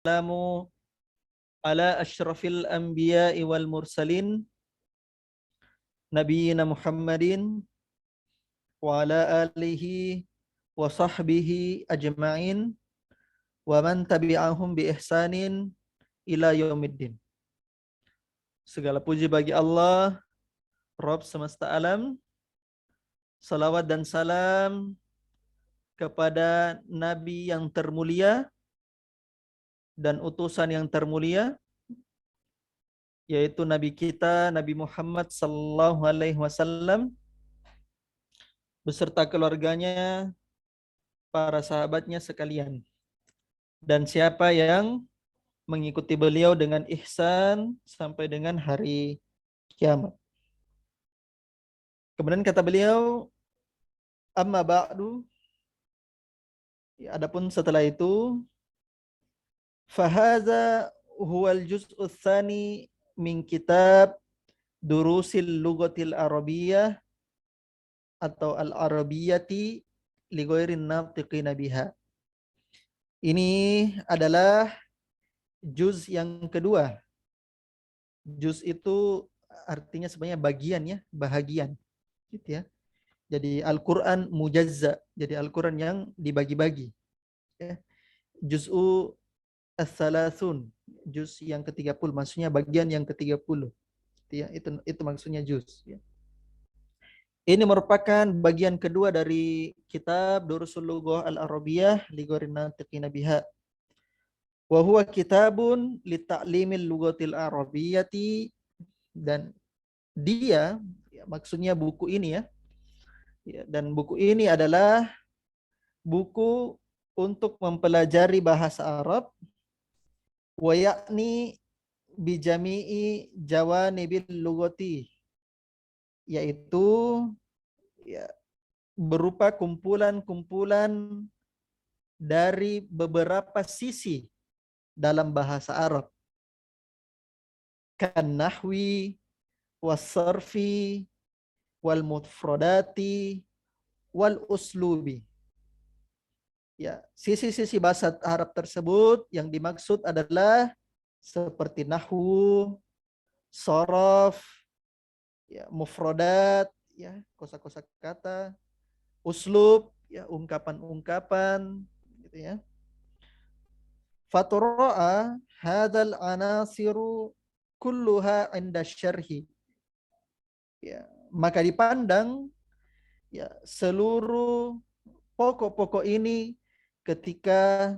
Assalamu ala asyrafil anbiya'i wal mursalin nabiyina Muhammadin wa ala alihi wa sahbihi ajma'in wa man tabi'ahum bi ihsanin ila yaumiddin. Segala puji bagi Allah, Rabb semesta alam. Salawat dan salam kepada Nabi yang termulia dan utusan yang termulia, yaitu Nabi kita, Nabi Muhammad sallallahu alaihi wasallam, beserta keluarganya, para sahabatnya sekalian. Dan siapa yang mengikuti beliau dengan ihsan sampai dengan hari kiamat. Kemudian kata beliau, amma ba'du, adapun setelah itu, fahaza huwal juz'u tsani min kitab Durusil Lughatil Arabiyyah atau Al-Arabiyyati li ghairin natiqina biha. Ini adalah juz yang kedua. Juz itu artinya sebenarnya bagian ya, bahagian. Gitu ya. Jadi Al-Qur'an mujazza, jadi Al-Qur'an yang dibagi-bagi. Ya. Juz'u ats-tsalasun, juz yang ke-30, maksudnya bagian yang ke-30. Ya, itu maksudnya juz ya. Ini merupakan bagian kedua dari kitab Durusul Lughah Al-Arabiyyah li ghairin natiqina biha. Wa huwa kitabun li ta'limil lughatil arabiyyati, dan dia ya, maksudnya buku ini ya, dan buku ini adalah buku untuk mempelajari bahasa Arab, wa yakni bi jami'i jawanibil lughati, yaitu ya, berupa kumpulan-kumpulan dari beberapa sisi dalam bahasa Arab, kan nahwi was-sarfi wal mufradati wal uslubi. Ya, sisi-sisi bahasa Arab tersebut yang dimaksud adalah seperti nahwu, sorof, ya, mufradat, ya, kosa-kosa kata, uslub, ya, ungkapan-ungkapan, gitu ya. Fatura'a hadzal anasiru kulluha 'inda syarhi. Ya, maka dipandang ya seluruh pokok-pokok ini ketika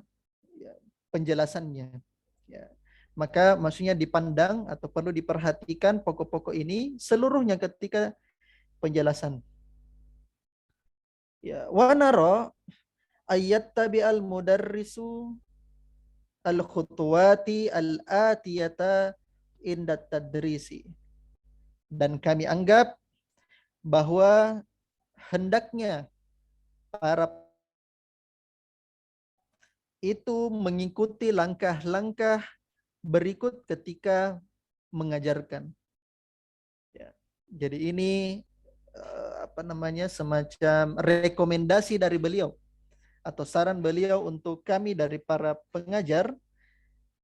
ya, penjelasannya. Ya. Maka maksudnya dipandang atau perlu diperhatikan pokok-pokok ini seluruhnya ketika penjelasan. Ya, wa nara ayat tabi'al mudarrisu al-khutuwati al-atiyata inda tadrisi. Dan kami anggap bahwa hendaknya para itu mengikuti langkah-langkah berikut ketika mengajarkan. Ya. Jadi ini semacam rekomendasi dari beliau atau saran beliau untuk kami dari para pengajar,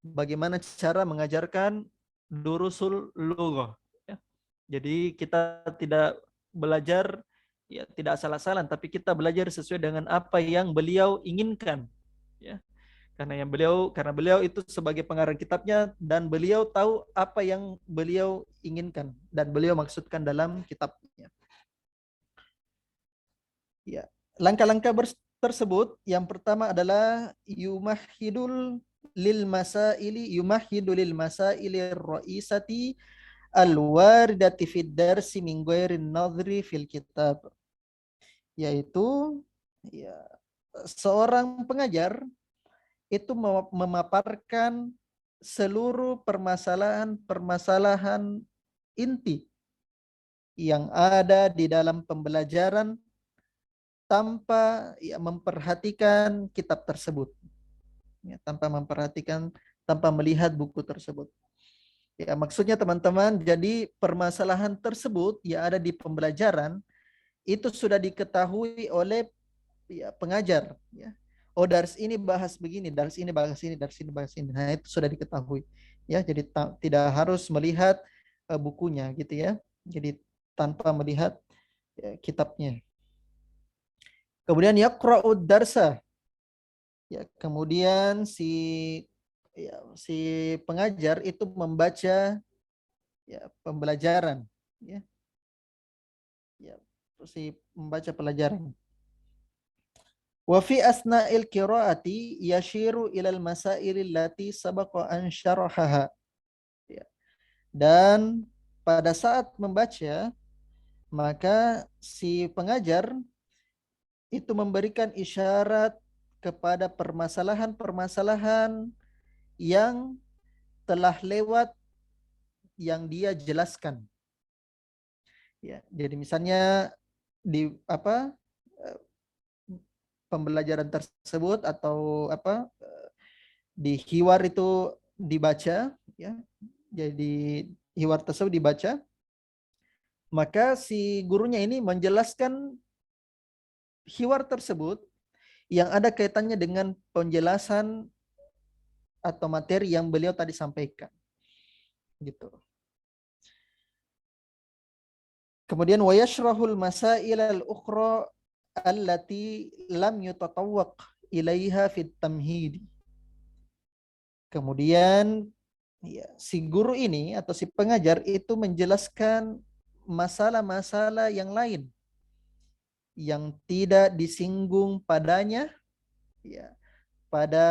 bagaimana cara mengajarkan durusul lughah. Ya. Jadi kita tidak belajar ya tidak asal-asalan, tapi kita belajar sesuai dengan apa yang beliau inginkan. Ya. Karena beliau itu sebagai pengarang kitabnya, dan beliau tahu apa yang beliau inginkan dan beliau maksudkan dalam kitabnya. Ya, langkah-langkah tersebut yang pertama adalah yumahhidul lil masaili raisati al-waridati fid darsi min ghairin nadhri fil kitab, yaitu ya, seorang pengajar itu memaparkan seluruh permasalahan-permasalahan inti yang ada di dalam pembelajaran tanpa ya, memperhatikan kitab tersebut. Ya, tanpa melihat buku tersebut. Ya, maksudnya teman-teman, jadi permasalahan tersebut yang ada di pembelajaran itu sudah diketahui oleh ya, pengajar, ya, oh dars ini bahas begini, dars ini bahas ini, dars ini bahas ini. Nah, itu sudah diketahui. Ya, jadi tidak harus melihat bukunya gitu ya. Jadi tanpa melihat kitabnya. Kemudian yaqra'ud darsa. Ya, kemudian si pengajar itu membaca ya pembelajaran ya. Ya, si membaca pelajaran. Wa fi asna'il qiraati yashiru ilal masailil lati sabaqa an syarahaha. Ya. Dan pada saat membaca, maka si pengajar itu memberikan isyarat kepada permasalahan-permasalahan yang telah lewat yang dia jelaskan. Ya, jadi misalnya di apa pembelajaran tersebut atau di hiwar itu dibaca ya. Jadi hiwar tersebut dibaca, maka si gurunya ini menjelaskan hiwar tersebut yang ada kaitannya dengan penjelasan atau materi yang beliau tadi sampaikan. Gitu. Kemudian wa yashrahul masail al-ukhra allati lam yutatawwaq ilaiha fit tamhid. Kemudian ya, si guru ini atau si pengajar itu menjelaskan masalah-masalah yang lain yang tidak disinggung padanya ya pada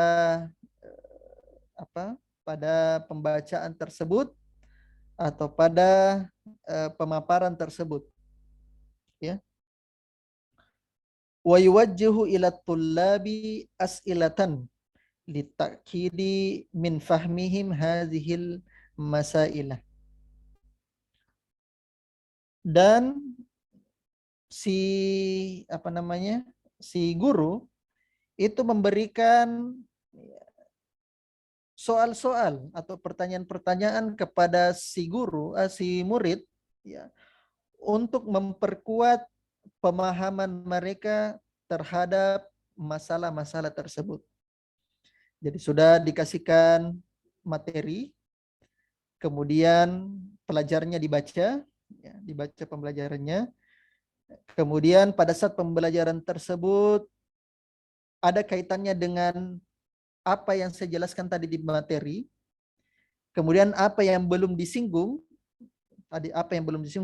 pada pembacaan tersebut atau pada pemaparan tersebut ya. Wa yuwajjihu ila tullabi as'ilatan litakidi min fahmihim hadhil masailah. Dan si guru itu memberikan soal-soal atau pertanyaan-pertanyaan kepada si murid ya untuk memperkuat pemahaman mereka terhadap masalah-masalah tersebut. Jadi sudah dikasihkan materi, kemudian pelajarnya dibaca, ya, dibaca pembelajarannya. Kemudian pada saat pembelajaran tersebut ada kaitannya dengan apa yang saya jelaskan tadi di materi. Kemudian apa yang belum disinggung,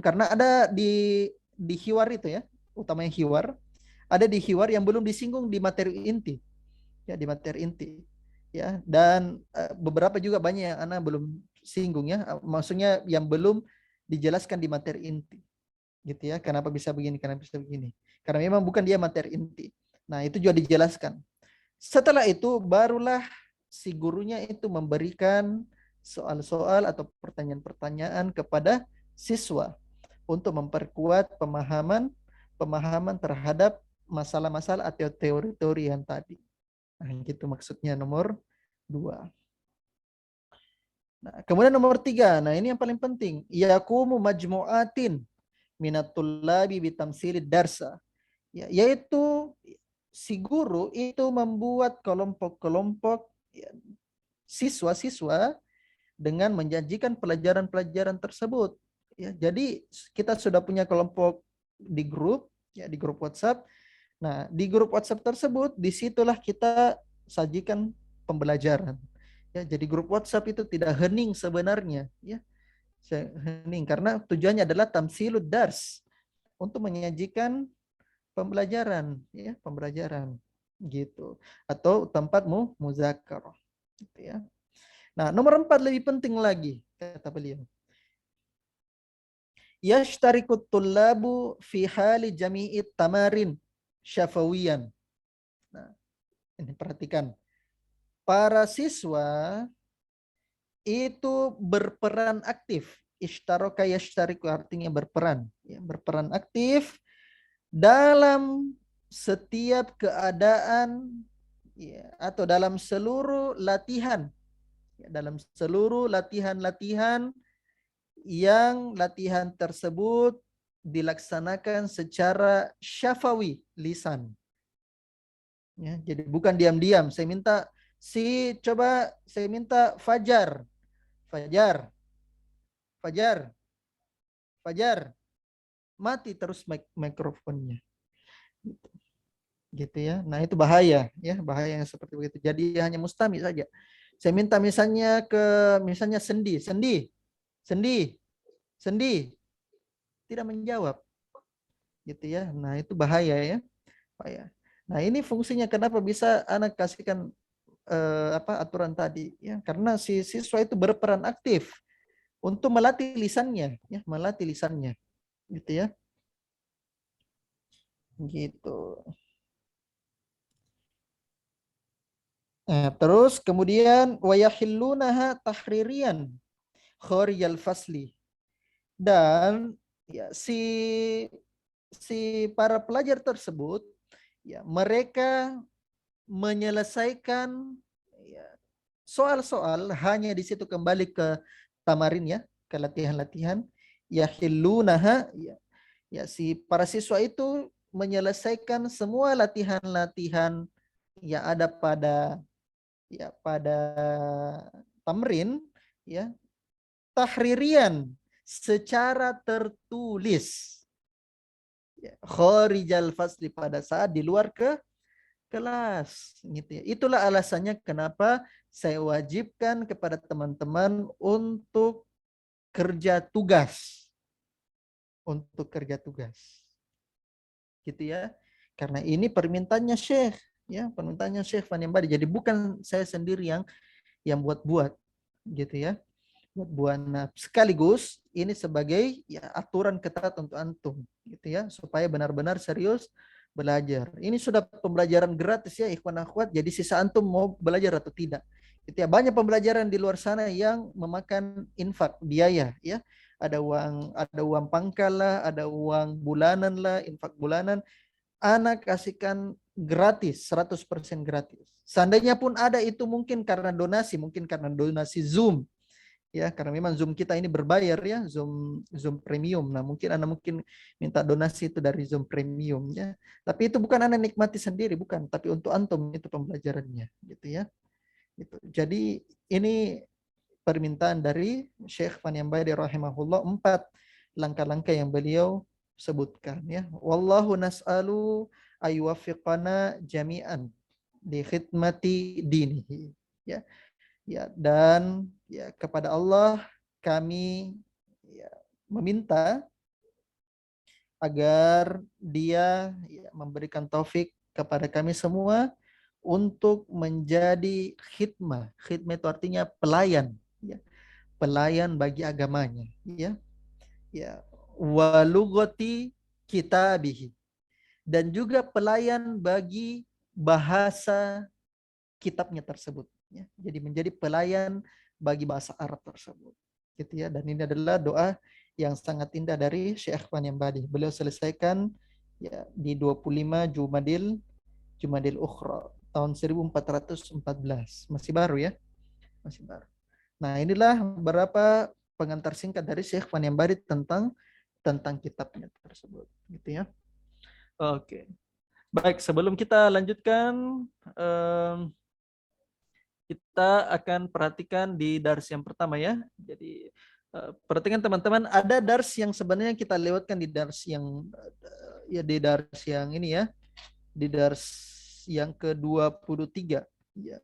karena ada di hiwar itu ya, utamanya hiwar, ada di hiwar yang belum disinggung di materi inti. Ya, di materi inti. Ya, dan beberapa juga banyak yang Ana belum singgung ya, maksudnya yang belum dijelaskan di materi inti. Gitu ya, kenapa bisa begini, kenapa bisa begini. Karena memang bukan dia materi inti. Nah, itu juga dijelaskan. Setelah itu barulah si gurunya itu memberikan soal-soal atau pertanyaan-pertanyaan kepada siswa untuk memperkuat pemahaman terhadap masalah-masalah atau teori-teori yang tadi. Nah, gitu maksudnya nomor 2. Nah, kemudian nomor 3. Nah, ini yang paling penting. Yaqumu majmu'atin minatul labi bitamsilid darsa. Ya, yaitu si guru itu membuat kelompok-kelompok ya, siswa-siswa dengan menjanjikan pelajaran-pelajaran tersebut. Ya, jadi kita sudah punya kelompok di grup, ya di grup WhatsApp. Nah, di grup WhatsApp tersebut, disitulah kita sajikan pembelajaran. Ya, jadi grup WhatsApp itu tidak hening sebenarnya, ya, hening karena tujuannya adalah tamsilud dars untuk menyajikan pembelajaran, ya pembelajaran gitu, atau tempatmu muzakarah, gitu ya. Nah, nomor 4 lebih penting lagi kata beliau. Yashtarikut tullabu fi hali jami'it tamarin syafawiyan. Nah, ini perhatikan. Para siswa itu berperan aktif. Ishtaraka yashtariku artinya berperan. Ya, berperan aktif dalam setiap keadaan ya, atau dalam seluruh latihan. Ya, dalam seluruh latihan-latihan yang latihan tersebut dilaksanakan secara syafawi lisan. Ya, jadi bukan diam-diam. Saya minta Fajar, Fajar, Fajar, Fajar, mati terus mikrofonnya. Gitu ya. Nah, itu bahaya ya, bahaya yang seperti begitu. Jadi hanya mustami saja. Saya minta misalnya Sendi, Sendi, Sendi, Sendi, tidak menjawab gitu ya. Nah, itu bahaya ya. Bahaya. Nah, ini fungsinya kenapa bisa anak kasihkan aturan tadi ya, karena si siswa itu berperan aktif untuk melatih lisannya ya, melatih lisannya gitu ya. Gitu. Nah, terus kemudian wayahillunaha tahririan kharijal fasli, dan ya si para pelajar tersebut ya mereka menyelesaikan ya, soal-soal hanya di situ, kembali ke tamarin ya, ke latihan-latihan yahillunaha ya, ya si para siswa itu menyelesaikan semua latihan-latihan yang ada pada tamrin ya, tahririan secara tertulis ya, kharijal fasli, pada saat di luar kelas gitu ya. Itulah alasannya kenapa saya wajibkan kepada teman-teman untuk kerja tugas, untuk kerja tugas gitu ya, karena ini permintaannya Syekh ya, permintaannya Syekh Fani Mbadi, jadi bukan saya sendiri yang buat-buat gitu ya, buat-buat. Nah, sekaligus ini sebagai ya aturan ketat untuk antum gitu ya, supaya benar-benar serius belajar. Ini sudah pembelajaran gratis ya ikhwan akhwat, jadi sisa antum mau belajar atau tidak gitu ya. Banyak pembelajaran di luar sana yang memakan infak, biaya ya, ada uang pangkal lah, ada uang bulanan lah, infak bulanan. Anak kasihkan gratis, 100% gratis. Seandainya pun ada, itu mungkin karena donasi Zoom ya, karena memang Zoom kita ini berbayar ya, Zoom Zoom premium. Nah, mungkin minta donasi itu dari Zoom premium ya. Tapi itu bukan Anda nikmati sendiri, bukan, tapi untuk antum itu pembelajarannya gitu ya. Gitu. Jadi ini permintaan dari Syekh Fani Ambari rahimahullah, 4 langkah-langkah yang beliau sebutkan ya. Wallahu nas'alu ayuwaffiqana jami'an di khidmati dinihi ya. Ya, dan ya kepada Allah kami ya, meminta agar Dia ya, memberikan taufik kepada kami semua untuk menjadi khidmah. Khidmah itu artinya pelayan ya, pelayan bagi agamanya ya. Ya, walugoti kitabihi, dan juga pelayan bagi bahasa kitabnya tersebut ya. Jadi menjadi pelayan bagi bahasa Arab tersebut gitu ya. Dan ini adalah doa yang sangat indah dari Syekh Fani Ambadi. Beliau selesaikan ya di 25 Jumadil Ukhra tahun 1414. Masih baru ya, masih baru. Nah, inilah beberapa pengantar singkat dari Syekh Fani Ambadi tentang kitabnya tersebut gitu ya. Oke. Baik, sebelum kita lanjutkan, kita akan perhatikan di dars yang pertama ya. Jadi perhatikan teman-teman, ada dars yang sebenarnya kita lewatkan di dars yang di dars yang ini ya, di dars yang ke-23 ya,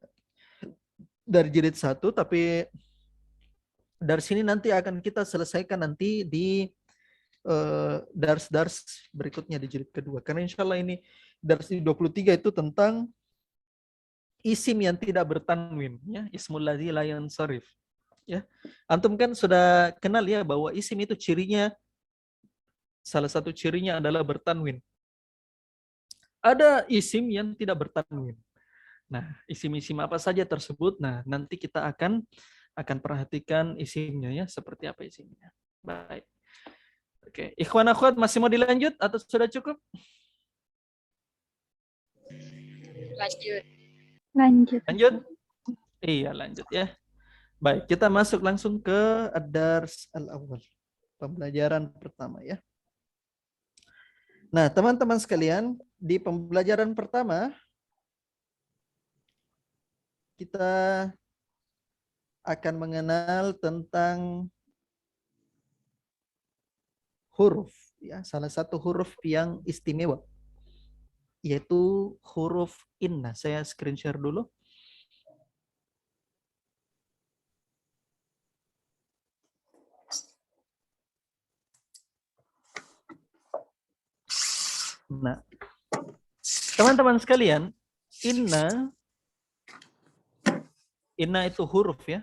dari jilid 1, tapi dars ini nanti akan kita selesaikan nanti di dars-dars berikutnya di jilid kedua. Karena insya Allah ini dars di 23 itu tentang isim yang tidak bertanwin ya, ismul ladzi la yansharif ya. Antum kan sudah kenal ya bahwa isim itu cirinya, salah satu cirinya adalah bertanwin. Ada isim yang tidak bertanwin. Nah, isim-isim apa saja tersebut? Nah, nanti kita akan perhatikan isimnya ya, seperti apa isimnya. Baik. Oke, ikhwan akhwat masih mau dilanjut atau sudah cukup? Lanjut. Lanjut. Iya, lanjut ya. Baik, kita masuk langsung ke ad-dars al-awwal. Pembelajaran pertama ya. Nah, teman-teman sekalian, di pembelajaran pertama kita akan mengenal tentang huruf, ya, salah satu huruf yang istimewa, yaitu huruf inna. Saya screen share dulu. Nah, teman-teman sekalian, inna itu huruf, ya.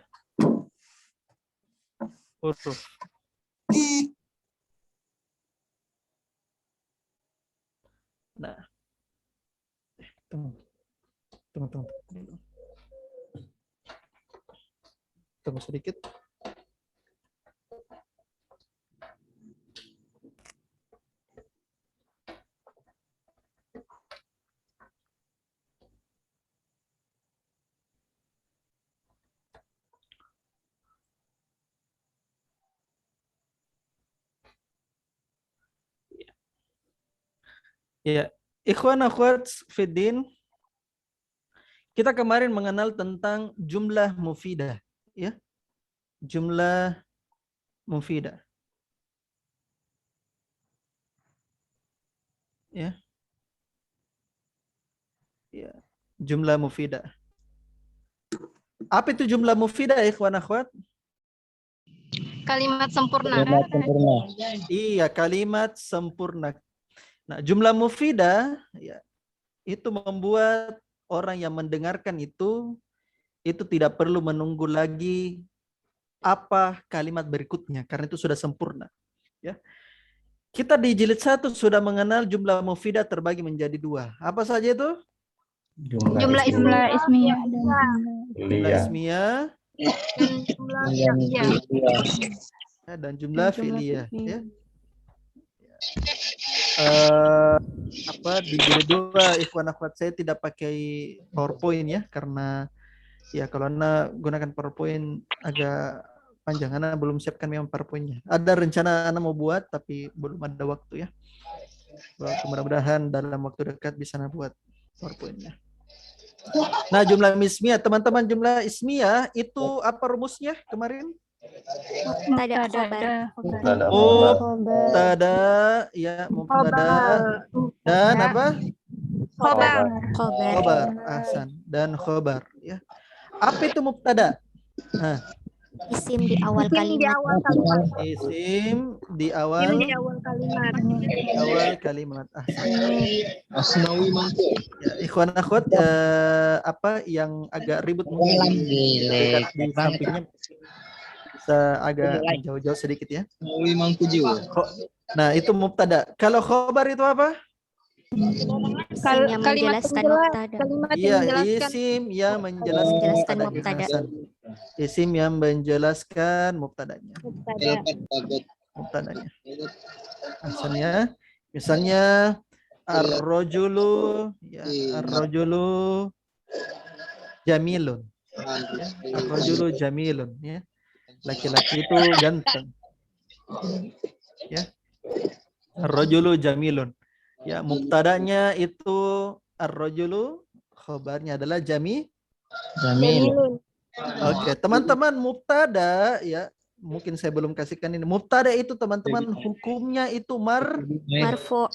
Huruf. Nah, tunggu sedikit. Ya, ikhwan akhwat fiddin, kita kemarin mengenal tentang jumlah mufidah, ya. Jumlah mufidah. Ya. Ya, jumlah mufidah. Apa itu jumlah mufidah, ikhwan akhwat? Kalimat sempurna. Kalimat sempurna. Iya, kalimat sempurna. Nah, jumlah mufidah, ya, itu membuat orang yang mendengarkan itu tidak perlu menunggu lagi apa kalimat berikutnya, karena itu sudah sempurna. Ya. Kita di jilid 1 sudah mengenal jumlah mufidah terbagi menjadi 2. Apa saja itu? Jumlah ismiyah Jumlah ismiyah dan jumlah fi'liyah, ya. Di jilid 2 ikhwan akhwat saya tidak pakai PowerPoint, ya, karena ya kalau Anda gunakan PowerPoint agak panjang, Anda belum siapkan memang PowerPoint-nya. Ada rencana Anda mau buat tapi belum ada waktu, ya. Mudah-mudahan dalam waktu dekat bisa Anda buat PowerPoint-nya. Nah, jumlah ismiyah, teman-teman, jumlah ismiyah itu apa rumusnya kemarin? Mubtada, ya, mubtada dan apa? Khobar. Ahsan. Dan khobar, ya. Apa itu mubtada? Nah, isim di awal kalimat. Isim di awal kalimat. Asnawi mangkuk. Ya, ikhwan akhwat, apa yang agak ribut mungkin di sampingnya bisa agak menjauh-jauh sedikit, ya. Asnawi mangkuk jiwa. Nah, itu mubtada. Kalau khobar itu apa? Isim yang menjelaskan mubtada. Iya, isim yang menjelaskan mubtada. Isim yang menjelaskan mubtadanya. Mubtadanya. Asalnya, misalnya ar-rajulu, ya, ar-rajulu jamilun. Ya, ar-rajulu jamilun, ya. Laki-laki itu ganteng. Ya. Ar-rajulu jamilun. Ya, mubtadanya itu ar-rajulu, khabarnya adalah jamil. Oke, teman-teman, mubtada, ya, mungkin saya belum kasihkan ini. Mubtada itu, teman-teman, hukumnya itu marfu.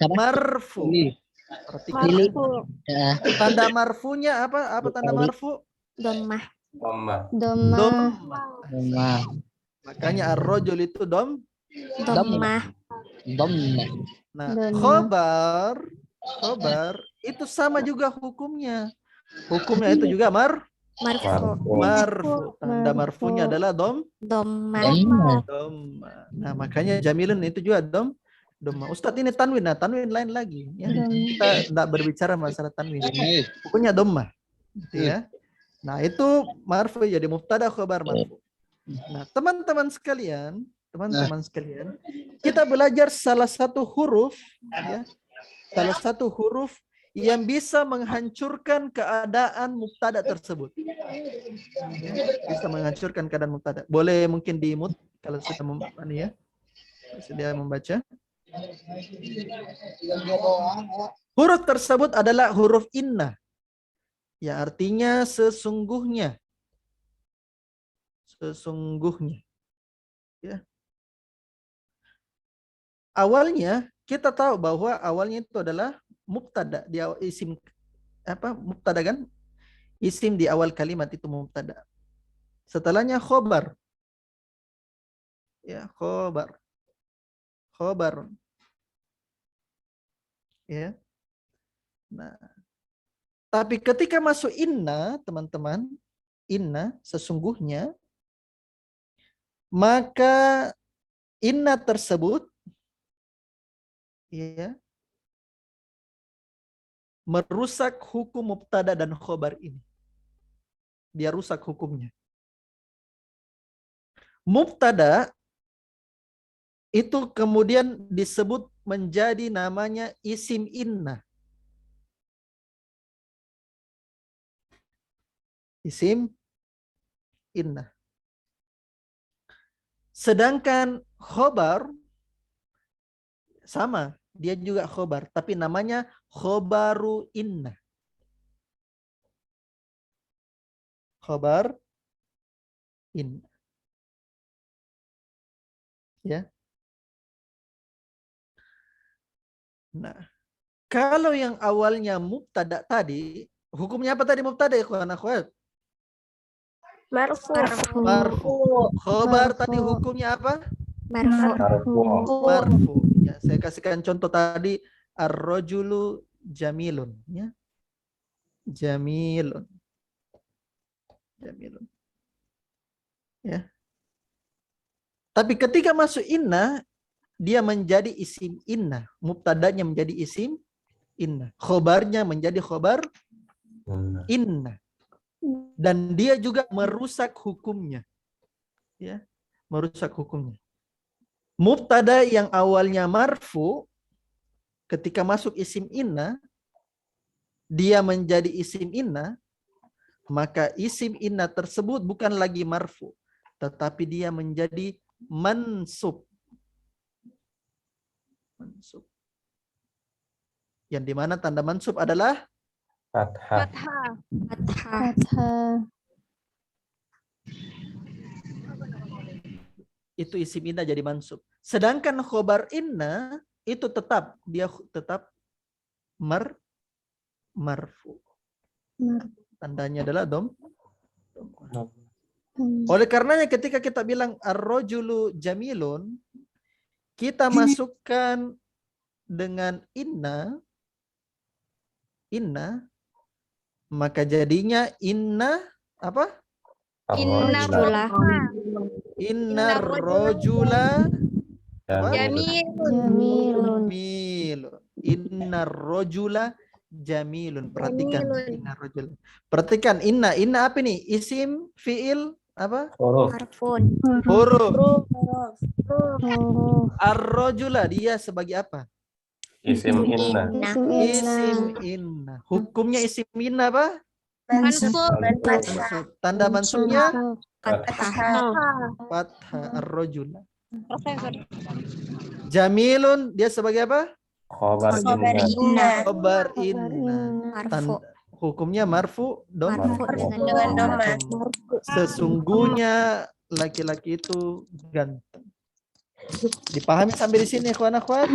Tanda marfunya apa? Apa tanda marfu? Dhammah. Makanya ar-rajul itu Dhammah. Nah, khobar itu sama juga hukumnya. Hukumnya itu juga marfu. Tanda marfunya adalah Dhammah. Nah, makanya jamilun itu juga dhammah. Ustadz, ini tanwin. Nah, tanwin lain lagi, ya. Kita tidak berbicara masalah tanwin. Hukumnya dhammah, ya. Nah, itu marfu, jadi mubtada khobar marfu. Nah, teman-teman sekalian, kita belajar salah satu huruf, ya, salah satu huruf yang bisa menghancurkan keadaan mubtada tersebut. Ya, bisa menghancurkan keadaan mubtada. Boleh mungkin di-mute kalau sudah membaca. Huruf tersebut adalah huruf inna. Ya, artinya sesungguhnya. Sesungguhnya. Ya. Awalnya kita tahu bahwa awalnya itu adalah mubtada, di awal isim apa? Mubtada kan? Isim di awal kalimat itu mubtada. Setelahnya khobar. Ya, khobar. Khobar. Ya. Nah, tapi ketika masuk inna, teman-teman, inna sesungguhnya, maka inna tersebut ya merusak hukum mubtada dan khobar ini. Dia rusak hukumnya. Mubtada itu kemudian disebut menjadi namanya isim inna. Isim inna. Sedangkan khobar sama, dia juga khobar, tapi namanya khobaru inna. Khobar inna. Ya. Nah, kalau yang awalnya mubtada tadi, hukumnya apa tadi mubtada ya kawan akhwat? Marfu. Marfu. Khobar tadi hukumnya apa? Marfu. Marfu. Ya, saya kasihkan contoh tadi ar-rajulu jamilun ya. Jamilun. Jamilun. Ya. Tapi ketika masuk inna, dia menjadi isim inna. Mubtadanya menjadi isim inna. Khobarnya menjadi khobar inna. Dan dia juga merusak hukumnya. Ya, merusak hukumnya. Mubtada yang awalnya marfu, ketika masuk isim inna, dia menjadi isim inna, maka isim inna tersebut bukan lagi marfu, tetapi dia menjadi mansub. Mansub. Yang dimana tanda mansub adalah Fathah. Fathah. itu isim inna jadi mansub. Sedangkan khobar inna itu tetap marfu. Tandanya adalah dom. Oleh karenanya ketika kita bilang ar-rajulu jamilun, kita masukkan dengan inna, maka jadinya inna apa? Rojula. Inna rojula Jamilun. Inna rojula jamilun. Perhatikan inna rojula. Perhatikan inna apa nih? Isim, fiil, apa? Harfun. Huruf. Ar-rojula dia sebagai apa? Isim inna. Isim inna. Hukumnya isim inna apa? Mansub. Tanda mansubnya Fathah. fathah ar-rajula. Jamilun dia sebagai apa? Khobar inna. Inna. Khobar inna. Marfu. Hukumnya marfu Marfu dengan doma. Sesungguhnya laki-laki itu ganteng. Dipahami sampai di sini ikhwan akhwat?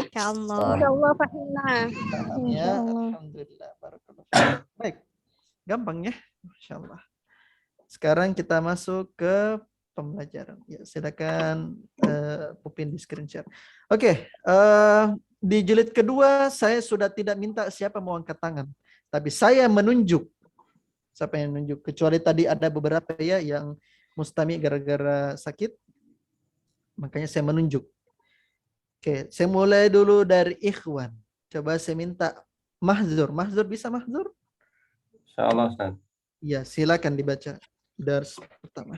Insyaallah. Insyaallah fahimna. Paham ya? Alhamdulillah. Barakallahu. Baik. Gampang ya? Insyaallah. Sekarang kita masuk ke pembelajaran. Ya, silakan Pupin di screen share. Oke, di jilid kedua saya sudah tidak minta siapa mau angkat tangan, tapi saya menunjuk. Siapa yang menunjuk? Kecuali tadi ada beberapa ya yang mustami gara-gara sakit, makanya saya menunjuk. Oke, saya mulai dulu dari Ikhwan. Coba saya minta Mahzur. Mahzur bisa Mahzur? Insyaallah Ustaz. Ya, silakan dibaca dars pertama.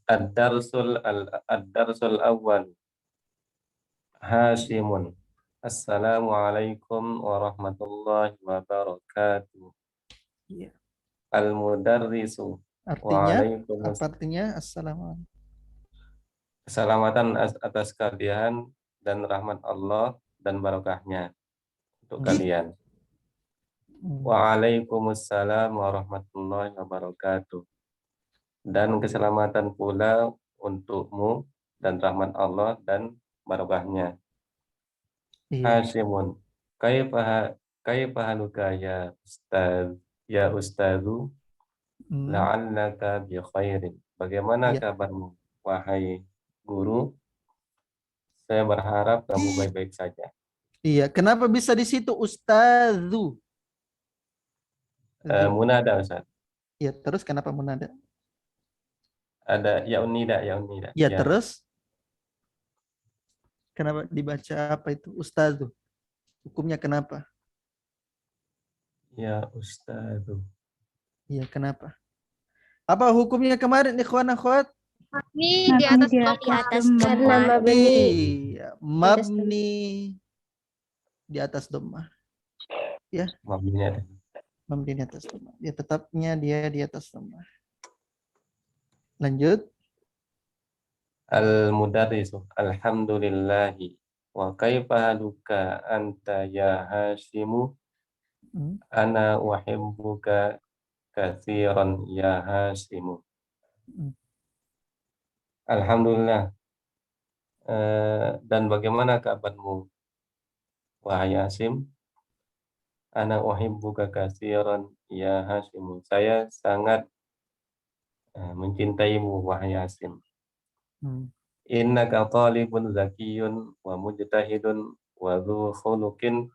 Ad-darsul awal. Hashimun. Assalamualaikum warahmatullahi wabarakatuh. Iya. Al-mudarrisu. Artinya, Waalaikumsalam. apa artinya? Assalamualaikum. Keselamatan atas kalian dan rahmat Allah dan barokahnya untuk kalian. Waalaikumsalam warahmatullahi wabarakatuh. Dan keselamatan pula untukmu dan rahmat Allah dan barokahnya. Iya. Hasyimun, kaifa haluka ya ustazu, Hmm. la'allaka bi khairin. Bagaimana Iya. kabarmu wahai guru? Saya berharap kamu baik-baik saja. Iya. Kenapa bisa di situ ustazu? Munada Ustaz. Iya. Terus kenapa munada? Ada ya unida. Iya. Ya. Terus kenapa dibaca apa itu ustazu? Hukumnya kenapa? Ya ustazu. Iya. Kenapa? Apa hukumnya kemarin ikhwan akhwat? Mabni di atas Di dhamma. atas Karena dhamma. Iya. Mabni di atas dhammah. Mabninya. Mabni di atas dhammah. Ya, tetapnya dia di atas dhammah. Lanjut. Al-mudarrisu. Alhamdulillahi. Wa kaifa haluka anta ya Hashimu? Hmm. Ana uhibbuka katsiran ya Hashimu. Hmm. Alhamdulillah. Dan bagaimana kabarmu wahai Hasim? Ana uhibbuka katsiran ya Hashimu. Saya sangat mencintaimu wahai Hasim. Hmm. Innaka talibun zakiyun wa mujtahidun wa dzu khuluqin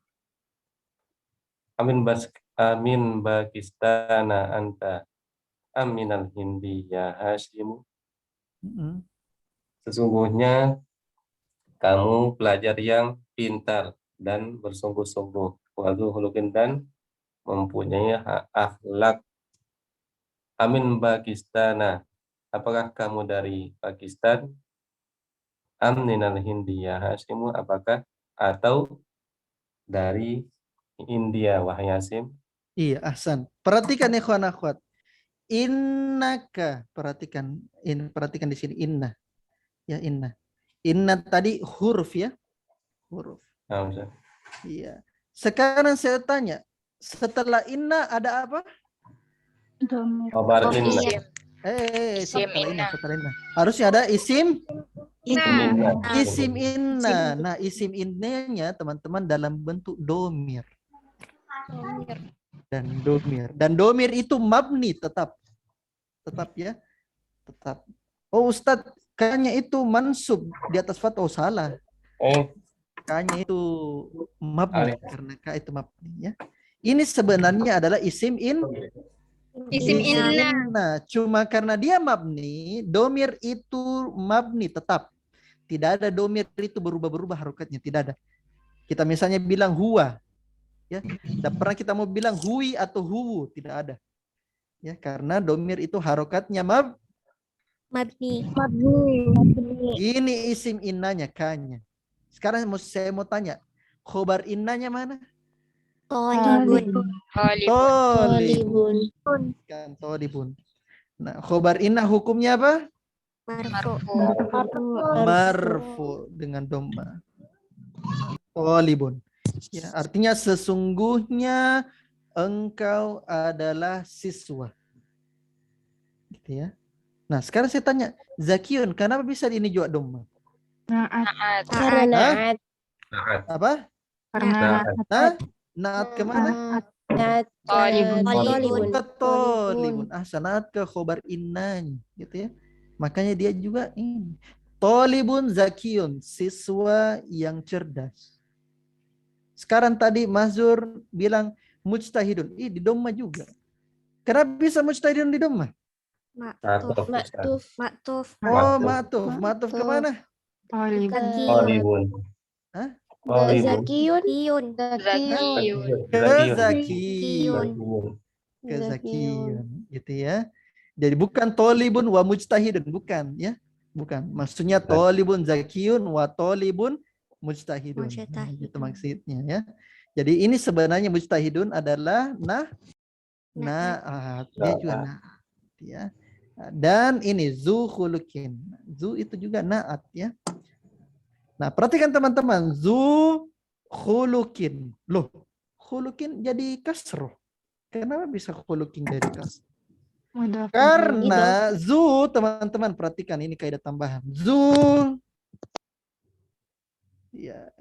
amin bakistana anta aminal hindi ya Hashim. Hmm. Sesungguhnya kamu pelajar yang pintar dan bersungguh-sungguh, wa dzu khuluqin dan mempunyai akhlak. Amin bakistana, apakah kamu dari Pakistan? Aminal hindi ya Hashim, apakah atau dari India wahai Hasim? Iya, ahsan. Perhatikan ikhwan akhwat. Innaka, perhatikan di sini inna. Ya, inna. Inna tadi huruf ya. Huruf. Nah, Ustaz. Iya. Sekarang saya tanya, setelah inna ada apa? Khabar inna. Setelah inna. Harusnya ada isim inna. Nah, isim innanya teman-teman dalam bentuk domir. Dan domir itu mabni tetap ya, tetap. Oh Ustadz, kayaknya itu mansub di atas fathah. Oh salah, kayaknya itu mabni karena ka itu mabni ya. Ini sebenarnya adalah isim inna. Cuma karena dia mabni, domir itu mabni tetap. Tidak ada domir itu berubah-berubah harokatnya, tidak ada. Kita misalnya bilang huwa, ya, tidak pernah kita mau bilang hui atau huwu, tidak ada. Ya, karena domir itu harokatnya Mabni. Ini isim innanya kanya. Sekarang saya mau tanya, khobar innanya mana? Tolibun. Nah, khobar inna hukumnya apa? Marfu dengan dhamma. Tolibun. Ya, artinya sesungguhnya engkau adalah siswa. Gitu ya. Nah, sekarang saya tanya, Zakiyun, kenapa bisa ini juga dhamma? Karena Apa? Naat kemana? Tolibun. Sanat ke khobar innanya, gitu ya. Makanya dia juga ini. Tolibun zakiyun, siswa yang cerdas. Sekarang tadi Mazur bilang mujtahidun. Di dhamma juga. Kenapa bisa mujtahidun di dhamma? Maktuf. Oh, Ma'tuf kemana? Talibun. Kezakiyun, gitu ya. Jadi bukan tolibun wa mujtahidun, bukan ya. Bukan. Maksudnya tolibun zakiyun wa tolibun mujtahidun. Nah, gitu maksudnya ya. Jadi ini sebenarnya mujtahidun adalah na'at. Dia juga na'at ya. Dan ini zu khulukin. Zu itu juga na'at ya. Nah, perhatikan teman-teman, zu khulukin. Loh, khulukin jadi kasroh. Kenapa bisa khulukin jadi kasroh? Mudhaf Karena zu, teman-teman perhatikan ini kaidah tambahan. Zu, ya,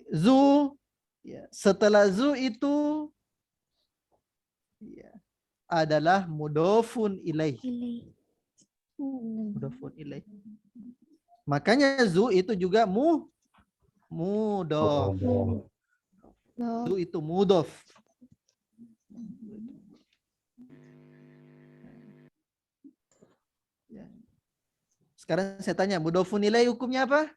zu, ya, setelah zu itu ya, adalah mudhofun ilaih. Mudhofun ilaih. Makanya zu itu juga mudhof. Zu itu mudhof. Ya. Sekarang saya tanya, mudhofun ilaih hukumnya apa?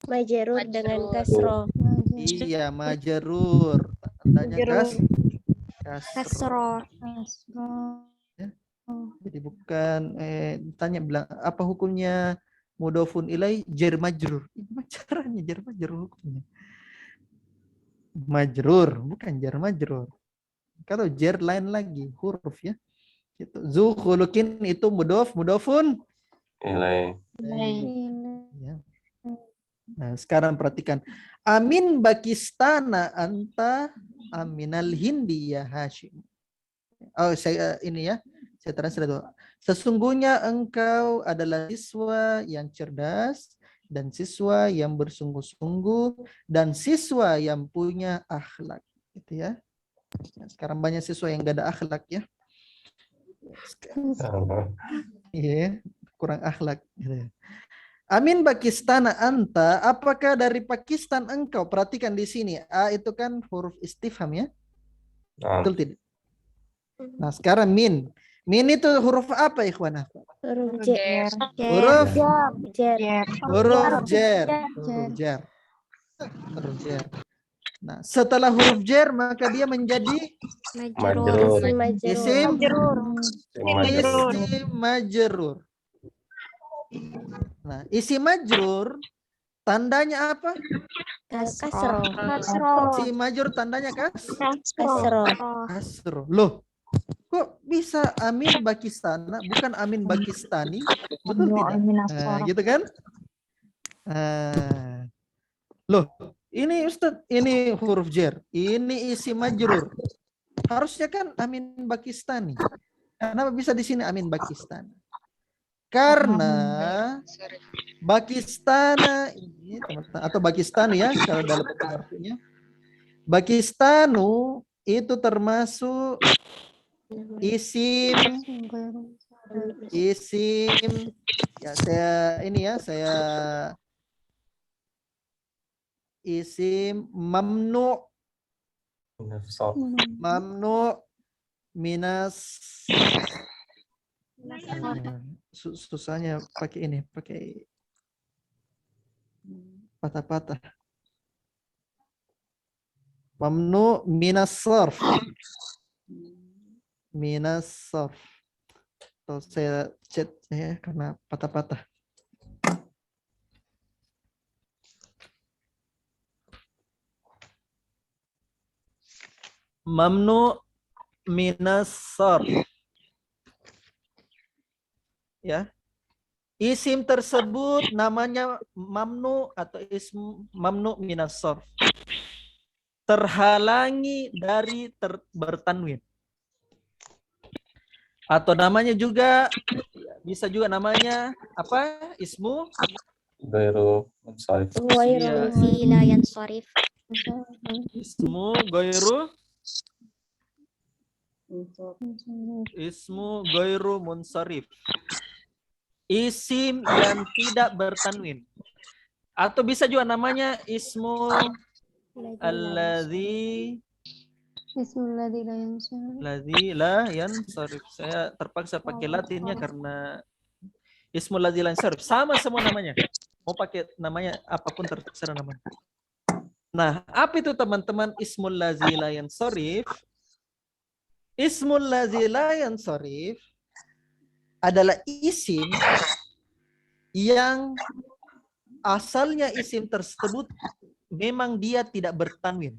Majrur dengan kasroh. Iya, majerur. Tandanya kasroh. Kasroh. Jadi bukan tanya bilang apa hukumnya mudhofun ilaih jar majrur. Gimana caranya jar majrur hukumnya? Majrur, bukan jar majrur. Kalau jar lain lagi huruf ya. Gitu. Zu khulukin itu mudhofun. Ilai. Ya. Nah, sekarang perhatikan. Amin bakistana anta aminal hindi ya Hashim. Oh, saya ini ya. Saya translate dulu. Sesungguhnya engkau adalah siswa yang cerdas dan siswa yang bersungguh-sungguh dan siswa yang punya akhlak, gitu ya. Nah, sekarang banyak siswa yang gak ada akhlak ya. Iya, kurang akhlak gitu ya. Amin Pakistan anta, apakah dari Pakistan engkau? Perhatikan di sini. A itu kan huruf istifham ya. Betul tidak? Nah, sekarang min. Min itu huruf apa ikhwan? Huruf jar. Huruf Jar. huruf jar. Huruf jar. Huruf jar. Nah, setelah huruf jar maka dia menjadi Majrur. isim Majrur. isim majrur. Nah, isim majrur tandanya apa? Kasroh. Isim majrur tandanya Kasroh. kasroh. Loh, kok bisa Amin Bakistana bukan Amin Bakistani? Betul tidak? Nah, gitu kan? Loh, ini Ustadz, ini huruf jar, ini isi majrur. Harusnya kan Amin Bakistani. Kenapa bisa di sini Amin Bakistani? Karena Bakistana ini teman-teman, atau Bakistani ya kalau dalam artinya. Bakistanu itu termasuk isim ya saya isim mamnu minas susahnya pakai ini, pakai patah-patah. Mamnu minas sarf. Minas sarf. Atau saya chat ya karena patah-patah. Mamnu minas sarf. Ya. Isim tersebut namanya mamnu atau ism mamnu minas sarf. Terhalangi dari bertanwin. Atau namanya juga bisa juga namanya apa? Ismu Gairu munsharif. La yansharif. Ismu ghairu munsharif. Isim yang tidak bertanwin. Atau bisa juga namanya ismu alladzi la yansharif. Saya terpaksa pakai Latinnya karena ismul ladzi la yansharif sama semua namanya. Mau pakai namanya apapun terserah namanya. Nah, apa itu teman-teman ismul ladzi la yansharif? Ismul ladzi la yansharif adalah isim yang asalnya isim tersebut memang dia tidak bertanwin.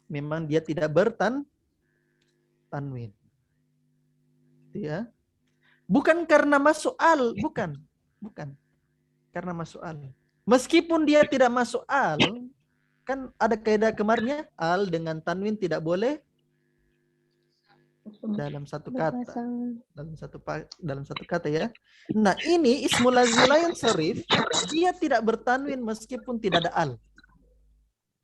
Memang dia tidak bertanwin. Ya. Bukan karena masuk al, bukan. Karena masuk al. Meskipun dia tidak masuk al, Kan ada kaidah kemarinnya, al dengan tanwin tidak boleh dalam satu kata. Dalam satu kata ya. Nah, ini ismul ladzi la yansharif, dia tidak bertanwin meskipun tidak ada al.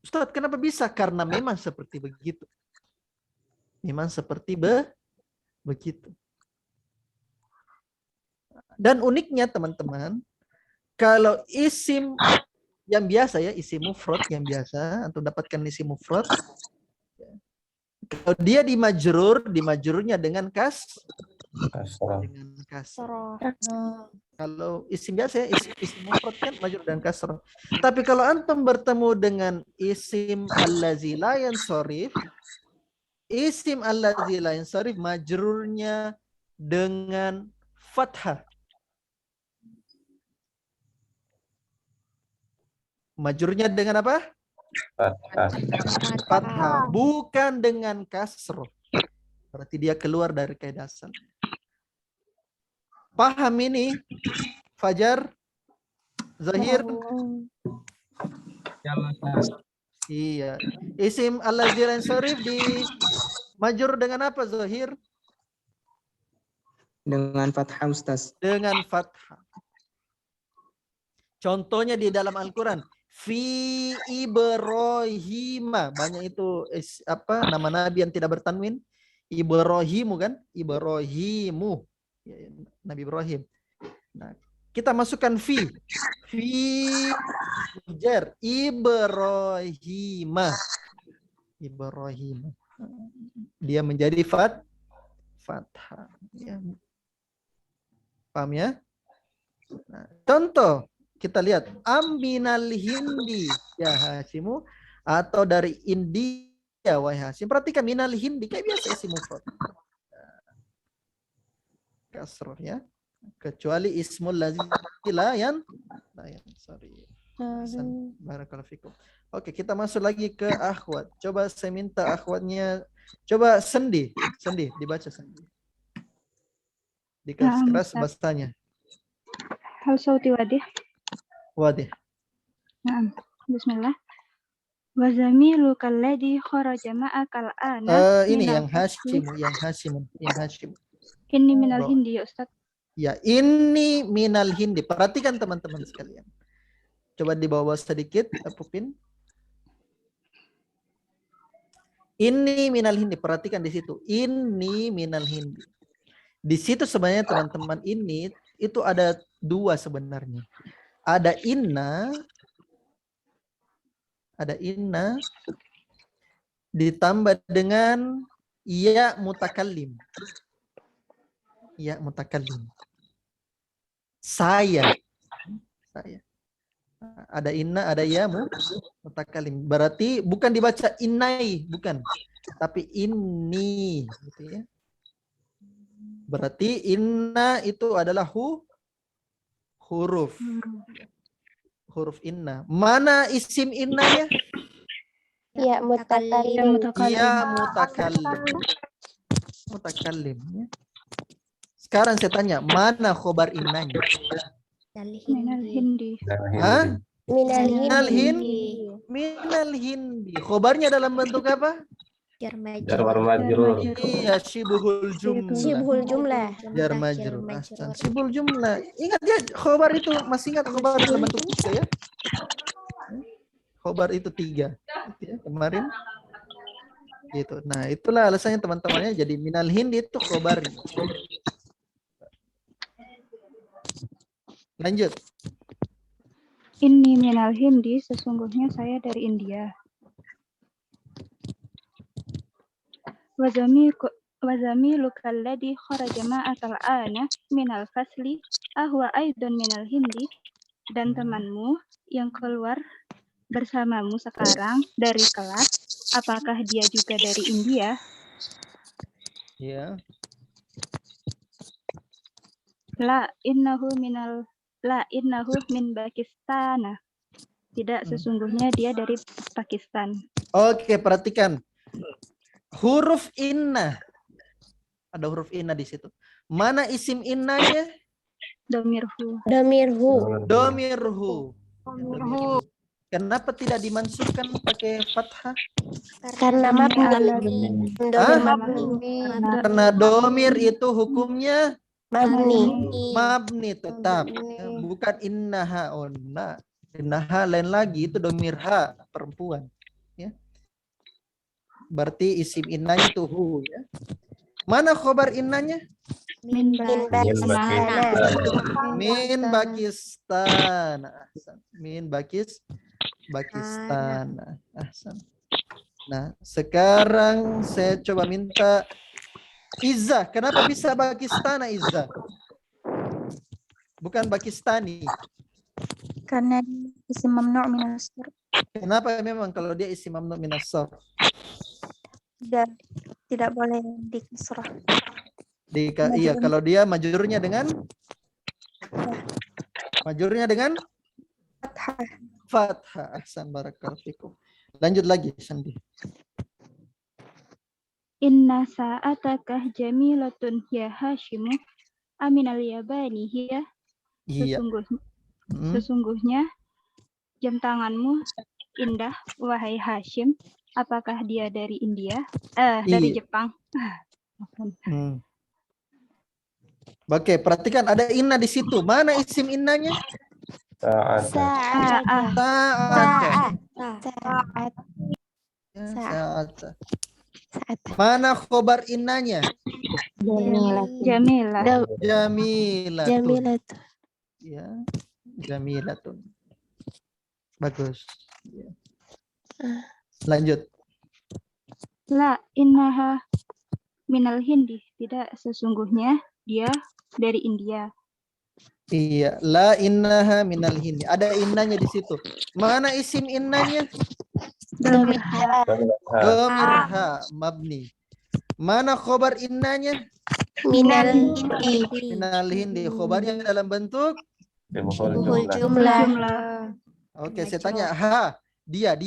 Ustaz, kenapa bisa? Karena memang seperti begitu. Memang seperti begitu. Dan uniknya teman-teman, kalau isim yang biasa ya, isim mufrad yang biasa, atau dapatkan isim mufrad, kalau dia dimajrurnya dengan Kasrah. dengan kasrah. Kasroh. Kalau isim biasa ya, isim mufrad kan majrur dan kasrah. Tapi kalau antum bertemu dengan isim allazi la yansharif, isim allazi la yansharif majrurnya dengan fathah. Majrurnya dengan apa? Fathah. Fathah, bukan dengan kasroh. Berarti dia keluar dari kaidah asal. Paham ini? Fajar? Zahir? Ya, Mas. Iya. Isim allazi la yansharif di majrur dengan apa, Zahir? Dengan fathah Ustaz. Dengan fathah. Contohnya di dalam Al-Quran. Fi Ibrahim. Banyak itu nama nabi yang tidak bertanwin. Ibrahimu kan? Ibrahimu. Ya, Nabi Ibrahim. Nah, kita masukkan fi. Fi jar. Ibrahim. Ibrahim. Dia menjadi fathah. Ya. Paham ya? Nah, contoh. Kita lihat aminal hindi ya Hashimu, atau dari India wahai Hashim. Perhatikan minal hindi kayak biasa isim mufrad. Kasroh ya. Kecuali ismul ladzi la yansharif. Barakallahu fikum. Oke, kita masuk lagi ke akhwat. Coba saya minta akhwatnya, coba sendi dibaca sendi. Dikasih keras bahasanya. Hal sauti wadih. Wadih. Nah, bismillah. Wa zamilu kalladhi kharaja ma'akal ana. Ini minal yang Hashim. Ini minal hindi ya Ustaz. Ya, ini minal hindi. Perhatikan teman-teman sekalian. Coba di bawah sedikit, Pupin. Ini minal hindi. Perhatikan di situ. Ini minal hindi. Di situ sebenarnya teman-teman ini itu ada dua sebenarnya. Ada inna ditambah dengan ya mutakallim. Ya mutakallim. Saya. Ada inna, ada ya mutakallim. Berarti bukan dibaca innai, bukan. Tapi ini gitu ya. Berarti inna itu adalah huruf inna. Mana isim inna ya? Ya mutakallim. Ya mutakallim ya. Sekarang saya tanya, mana khobar innanya? Minal hindi. Hah? Minal hindi. Minal hindi. Khobarnya dalam bentuk apa? Jar Jar majrur. Iya, syibhul jumlah. Syibhul jumlah. Jar majrur. Syibhul jumlah. Ingat ya, khobar itu, masih ingat khobar dalam bentuk 3 ya? Khobar itu 3. Ya, kemarin. Gitu. Nah, itulah alasannya teman-temannya jadi minal hindi itu khobar. Lanjut. Ini minal hindi, sesungguhnya saya dari India. Wazamilu kalladhi kharaja ma'akal ana minal fasli ahwa aidon minal hindi, dan temanmu yang keluar bersamamu sekarang dari kelas, apakah dia juga dari India? Ya. La innahu min Pakistan. Tidak, sesungguhnya dia dari Pakistan. Oke, perhatikan. Huruf inna. Ada huruf inna di situ. Mana isim innanya? Domirhu. Domirhu. Domirhu. Kenapa tidak dimansurkan pakai fathah? Karena mabni. Domir Ah? mabni. Karena domir itu hukumnya Mabni. mabni tetap. Bukan innaha. Oh, nah. Innaha lain lagi, itu domir ha, perempuan. Ya. Berarti isim innanya itu hu. Ya. Mana khobar innanya? Min Min Pakistan. Ahsan. Min Pakistan. Ahsan. Nah, sekarang saya coba minta Izzah. Kenapa bisa Pakistan, Izzah? Bukan Pakistani. karena isim mamnu' min as-sarf. Kenapa memang kalau dia isim mamnu' min as-sarf? Tidak boleh dikasrah. Iya, kalau dia majrurnya dengan fathah. Ahsan, barakallahu fikum. Lanjut lagi, Sandi. Inna sa'atakah jamilatun ya Hashimu aminal yabani hiya. Iya. Sesungguhnya jam tanganmu indah wahai Hashim. Apakah dia dari India? Dari Iya. Jepang. Oke, perhatikan ada inna di situ. Mana isim innanya? Sa'at. Sa'at. Mana khobar innanya? Jamilah. Jamilatun. Ya, jamilatun. Bagus. Ya. Lanjut. La innaha minal hindi. Tidak, sesungguhnya dia dari India. Iya, la innaha minal hindi. Ada innanya di situ. Mana isim innanya? Domir Domir ha, mabni. Mana khobar innanya? Minal hindi. Minal hindi. Khobarnya dalam bentuk? Syibhul jumlah. Jumlah. Oke, saya tanya. Ha, dia.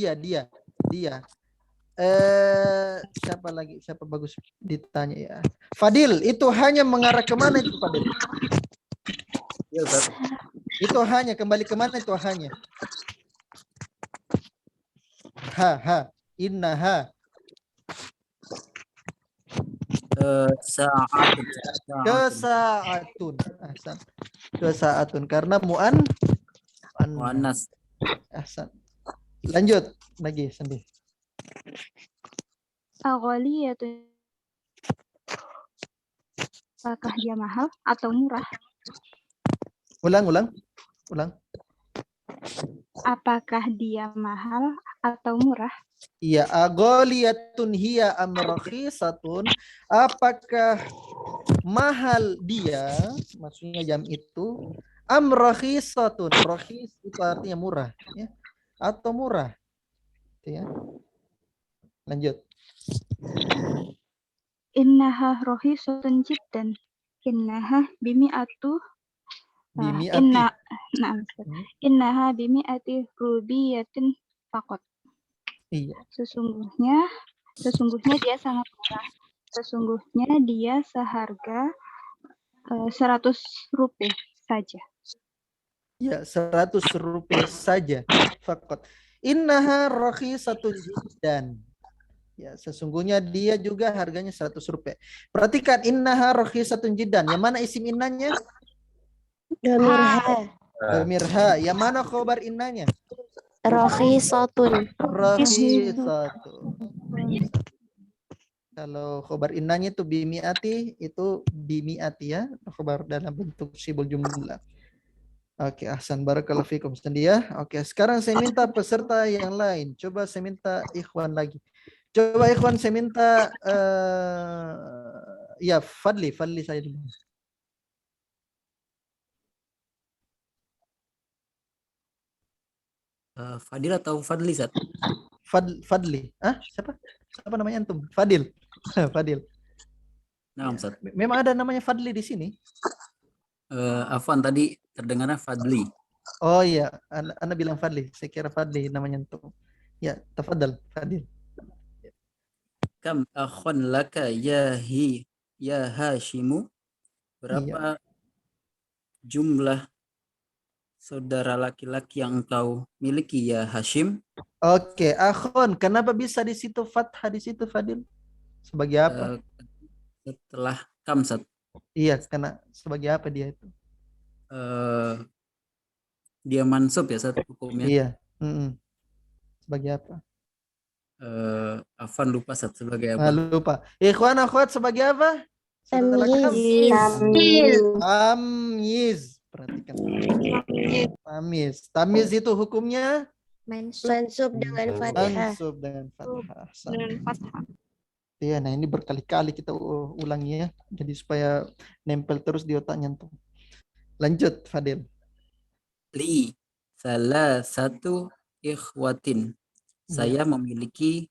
Siapa lagi? Siapa bagus ditanya ya? Fadil, itu hanya mengarah kemana itu Fadil? Ya, Ustaz. Itu hanya kembali kemana itu hanya? Innaha. Kesaatun. Ahsan. Kesaatun karena muannas. Ahsan. Lanjut lagi sendiri. aghaliyatun. Apakah dia mahal atau murah? Ulang. Apakah dia mahal atau murah? Iya, aghaliyatun hiya am rakhisatun. Apakah mahal dia? Maksudnya jam itu am rakhisatun. Rakhis itu artinya murah, ya. Atau murah. Gitu ya. Lanjut. Innaha rohisatun jiddan. Innaha bimi'atu. Innaha bimi'ati rubiyatin faqat. Iya. Sesungguhnya dia sangat murah. Sesungguhnya dia seharga 100 rupiah saja. Ya, 100 rupiah saja. Faqat. Innaha rakhisatun jiddan. Ya, sesungguhnya dia juga harganya 100 rupiah. Perhatikan innaha rakhisatun jiddan. Yang mana isim innanya? Domir ha. Yang mana khobar innanya? Rakhisatun. Kalau khobar innanya itu bimiati, itu bimiati ya. Khobar dalam bentuk syibhul jumlah. Oke, ahsan, barakallahu fikum ya. Oke, sekarang saya minta peserta yang lain. Coba saya minta Ikhwan lagi. Coba Ikhwan saya minta ya Fadli saya dulu. Fadil atau Fadli, Zat? Fadli. Siapa namanya antum? Fadil. Fadil. Nah, Zat. Memang ada namanya Fadli di sini? Afwan, tadi terdengarnya Fadli. Oh iya, Anda bilang Fadli. Saya kira Fadli namanya antum. Ya, tafadhal Fadil. Kam akhon laka ya Hashimu? Berapa jumlah saudara laki-laki yang engkau miliki ya Hashim. Oke, akhon. Kenapa bisa di situ fathah di situ Fadil? Sebagai apa? Setelah kam Ustaz. Iya, karena sebagai apa dia itu? Dia mansub ya Ustaz hukumnya. Iya. Sebagai apa? Afan lupa Ustaz sebagai Ah, apa. lupa. Ikhwan akhwat sebagai apa? Saudara laki-laki. Tamyiz. Perhatikan. Tamyiz. Tamyiz itu hukumnya Mansub dengan fathah. mansub dengan fathah. Dengan fathah. Iya, nah ini berkali-kali kita ulangi ya. Jadi supaya nempel terus di otaknya tuh. Lanjut, Fadil. Li salah satu ikhwatin. Saya memiliki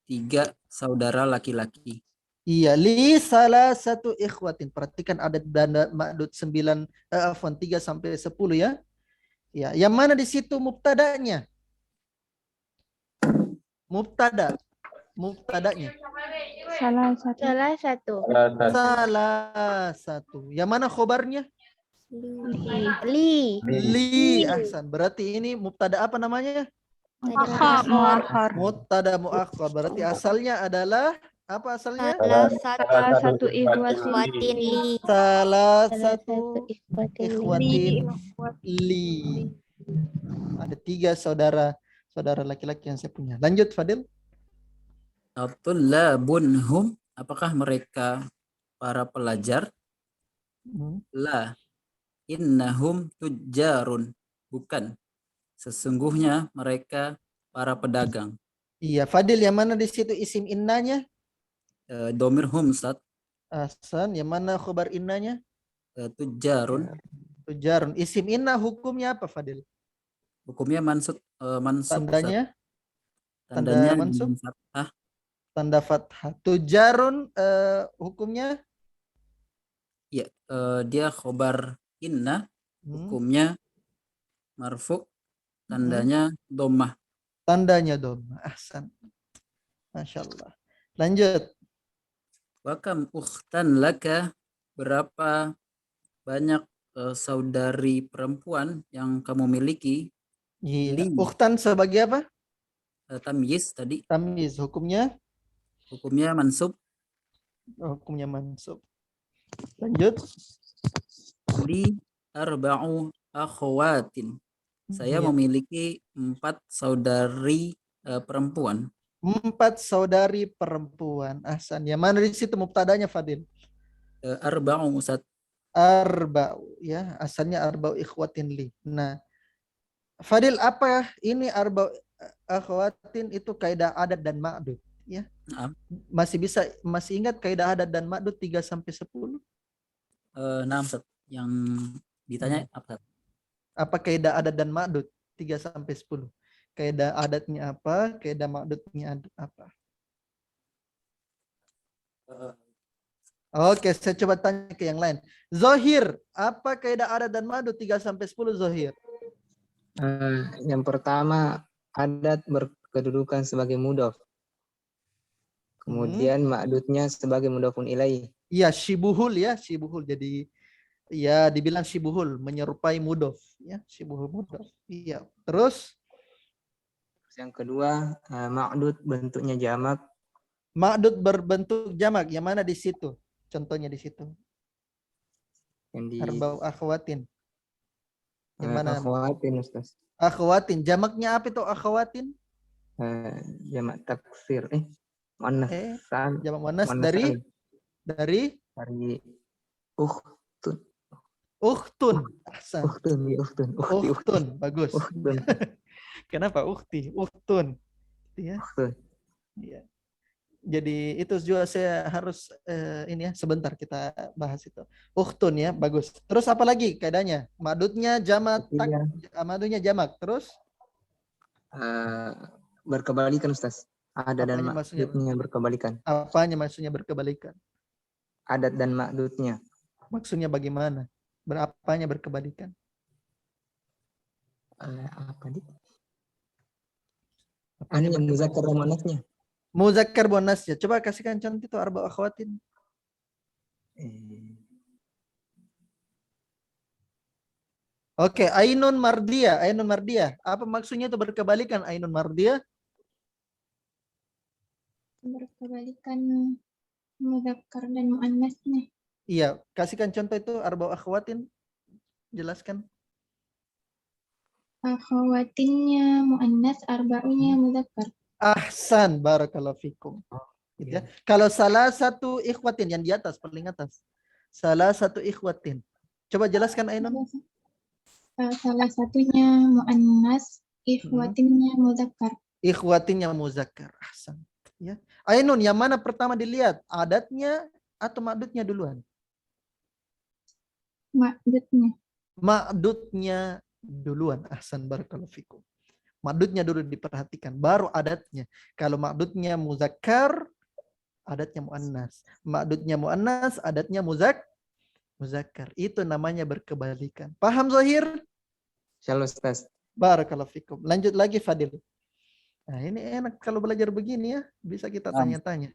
3 saudara laki-laki. Iya, li salah satu ikhwatin. Perhatikan ada danda ma'dud 3 sampai 10 ya. Ya, yang mana di situ mubtadanya? Mubtadanya. Salah satu. Salah satu. Salah satu. Yang mana khobarnya? Li. Li. Ahsan. Berarti ini mubtada apa namanya? Muakhar. Mubtada muakhar. Berarti asalnya adalah apa asalnya? Salah satu ikhwatin. Ikhwatin li. Salah Salah satu satu ikhwatin li. ikhwatin li. Ada 3 saudara laki-laki yang saya punya. Lanjut, Fadil. Tullabun hum, apakah mereka para pelajar? La innahum tujjarun, bukan, sesungguhnya mereka para pedagang. Iya, Fadil yang mana di situ isim innanya? Domir hum Ustaz. Ahsan, yang mana khobar innanya? Tujjarun, Tujarun. Isim inna hukumnya apa, Fadil? hukumnya mansub Ustaz. Tandanya? Tandanya tanda mansub? dengan fathah. Tanda fathah. Tujarun hukumnya? Ya, dia khobar inna, hukumnya marfu, tandanya dhammah. Tandanya dhammah. Ahsan. Masya Allah. Lanjut. Wa kam ukhtan laka, berapa banyak saudari perempuan yang kamu miliki? Iya. Li. Ukhtan sebagai apa? Tamyiz tadi, Tamyiz. Hukumnya? hukumnya mansub. Hukumnya mansub. Lanjut. Li arba'u akhwatin. Saya Iya. memiliki 4 saudari perempuan. 4 saudari perempuan. Ahsan. Yang mana di situ mubtadanya, Fadil? Arba'u Ustaz. Arba'u. Ya, asalnya arba'u ikhwatin li. Nah, Fadil, apa ini arba'u akhwatin itu kaidah adat dan ma'dud? Ya. Naam. Masih ingat kaidah adat dan ma'dud 3 sampai 10? Nah, Ustaz, yang ditanya apa? Apa kaidah adat dan ma'dud 3 sampai 10? Kaidah adatnya apa? Kaidah ma'dudnya apa? Oke, saya coba tanya ke yang lain. Zohir, apa kaidah adat dan ma'dud 3 sampai 10 Zohir? Yang pertama, adat berkedudukan sebagai mudhaf. Kemudian ma'dudnya sebagai mudhafun ilaih. Iya, syibuhul ya, syibuhul. Jadi ya dibilang syibuhul, menyerupai mudhaf ya, syibuhul mudhaf. Iya. Terus Yang kedua, ma'dud bentuknya jamak. ma'dud berbentuk jamak. Yang mana di situ? Contohnya di situ. Yang di Arba'u akhwatin. Yang mana? akhwatin, Ustaz. Akhwatin. Jamaknya apa itu akhwatin? Jamak taksir. Muannas. Jamak muannas Muannas dari ukhtun. ukhtun. Ahsan. Ukhtun. Bagus. Ukhtun. Kenapa ukhti? Ukhtun. Ya. Ukhtun. Iya. Jadi itu juga saya harus ini ya, sebentar kita bahas itu. Ukhtun ya, bagus. Terus apa lagi kaidahnya? Ma'dudnya jamak, ma'dudnya jamak. Terus berkebalikan, Ustaz. Ada dan ma'dudnya berkebalikan. Apanya maksudnya berkebalikan? Adat dan ma'dudnya. Maksudnya bagaimana? Berapanya berkebalikan? Apa nih? Ini yang muzakkar dan muannasnya. Muzakkar muannasnya. Coba kasihkan contoh itu arba'u akhwatin. Oke, ainun mardiyah. Ainun mardiyah. Apa maksudnya itu berkebalikan ainun mardiyah? Berkebalikan muzakkar dan muannasnya. Iya, kasihkan contoh itu arba'u akhwatin. Jelaskan. Akhawatinnya muannas, arba'unya muzakkar. Ahsan, barakallahu fikum. Gitu ya. Kalau salah satu ikhwatin yang di atas, paling atas. Salah satu ikhwatin. Coba jelaskan Ainun. Salah satunya muannas, ikhwatinnya muzakkar. Ikhwatin yang muzakkar. Ahsan. Ya. Ainun, yang mana pertama dilihat? Adatnya atau ma'dudnya duluan? Ma'dudnya. Ma'dudnya duluan. Ahsan, barakallahu fikum. Ma'dudnya dulu diperhatikan, baru adatnya. Kalau ma'dudnya muzakkar, adatnya muannas. Ma'dudnya muannas, adatnya muzakkar. Itu namanya berkebalikan. Paham Zahir? Insyaallah Ustaz. Barakallahu fikum. Lanjut lagi Fadil. Nah, ini enak kalau belajar begini ya, bisa kita tanya-tanya.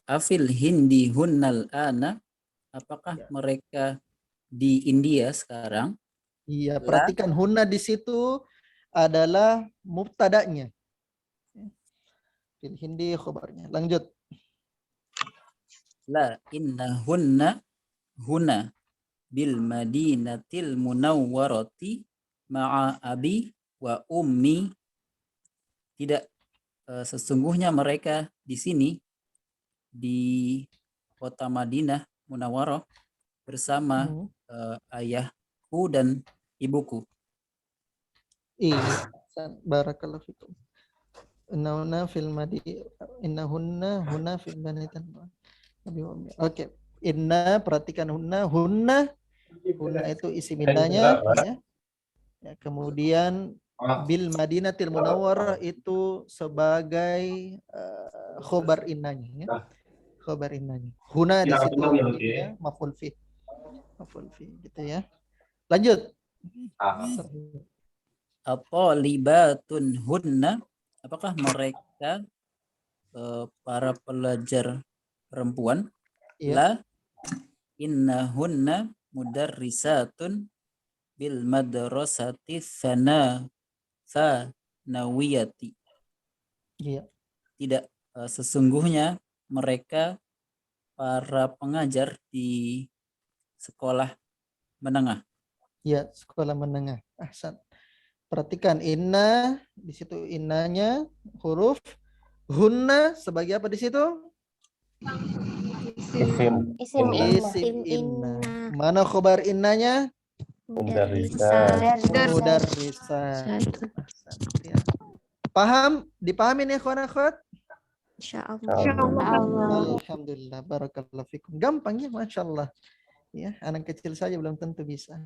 Afil hindi hunnal ana, apakah mereka di India sekarang? Iya, perhatikan hunna di situ adalah mubtada'nya. Fil hindi khabarnya. Lanjut. La innahunna huna bil madinatil munawwarati ma'a abi wa ummi. Tidak, sesungguhnya mereka di sini di kota Madinah Munawwarah bersama ayahku dan ibuku. Iya, barakallahu fikum. Innahunna fil innahunna huna fil madinatin. Oke. Inna, perhatikan hunna. Hunna itu isim innanya. Ya. Ya, kemudian bil madinatil munawwarah itu sebagai khobar innanya. Ya. Khobar innanya. Huna di situ ya, maf'ul fi. Maf'ul fi gitu ya. Lanjut. At-talibatun hunna, apakah mereka para pelajar perempuan? Ya. La innahunna mudarrisatun bil madrasati tsanawiyati. Iya. Tidak, sesungguhnya mereka para pengajar di sekolah menengah. Ya, sekolah menengah. Ahsan. Perhatikan inna, di situ innanya huruf, hunna sebagai apa di situ? Isim inna. Mana khobar innanya? Mudarrisat. Ya. Paham? Dipahami nih akhwat? Insyaallah. Alhamdulillah, barakallahu fikum. Gampang ya, Masya Allah. Ya, anak kecil saja belum tentu bisa.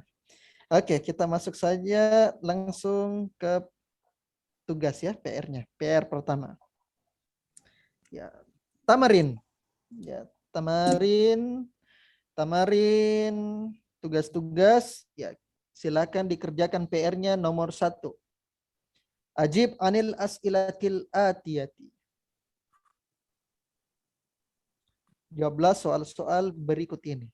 Oke, kita masuk saja langsung ke tugas ya, PR-nya. PR pertama. Ya, tamarin. Ya, tamarin tugas-tugas. Ya, silakan dikerjakan PR-nya nomor 1. Ajib anil as'ilatil atiyati. Jawablah soal-soal berikut ini.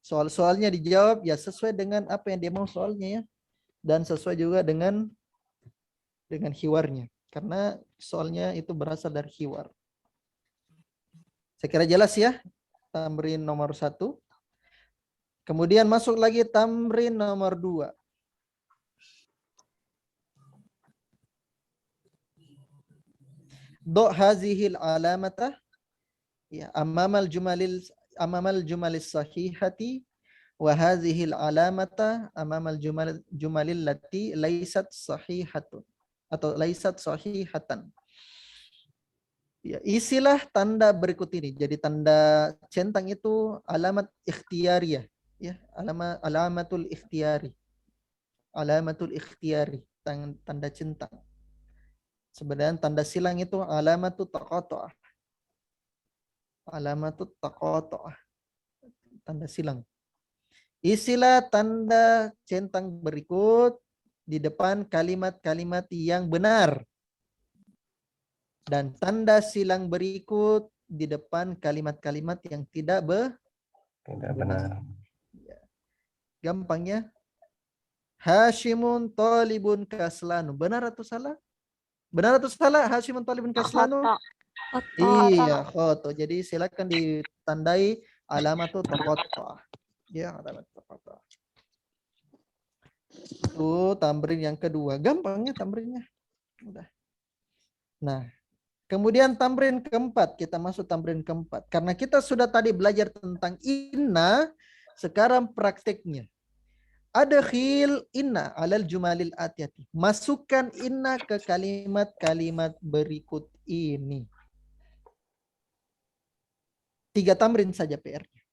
Soal-soalnya dijawab ya sesuai dengan apa yang dia mau soalnya ya. Dan sesuai juga dengan hiwarnya. Karena soalnya itu berasal dari hiwar. Saya kira jelas ya. Tamrin nomor 1. Kemudian masuk lagi tamrin nomor 2. Do hazihil alamata ya amamal jumalis sahihati wa hazihil alamata amamal jumalil lati laisat sahihatun atau laisat sahihatan. Ya, isilah tanda berikut ini. Jadi tanda centang itu alamat ikhtiyariyah ya, alamatul ikhtiyari. Alamatul ikhtiyari, tanda centang. Sebenarnya tanda silang itu alamatut taqatu'ah. Alamatut taqatu'ah. Tanda silang. Isilah tanda centang berikut di depan kalimat-kalimat yang benar. Dan tanda silang berikut di depan kalimat-kalimat yang tidak benar. Ya. Gampangnya Hashimun talibun kaslanu. Benar atau salah? Benar atau salah? Hashimun talibun kaslanu? Iya, khoto. Jadi silakan ditandai alamat khoto. Ya, alamat khoto. Itu tamrin yang kedua. Gampangnya tamrinnya. Udah. Nah, kemudian tamrin keempat. Kita masuk tamrin keempat. Karena kita sudah tadi belajar tentang inna, sekarang prakteknya. Adkhil inna alal jumalil atiyati. Masukkan inna ke kalimat-kalimat berikut ini. 3 tamrin saja PR-nya.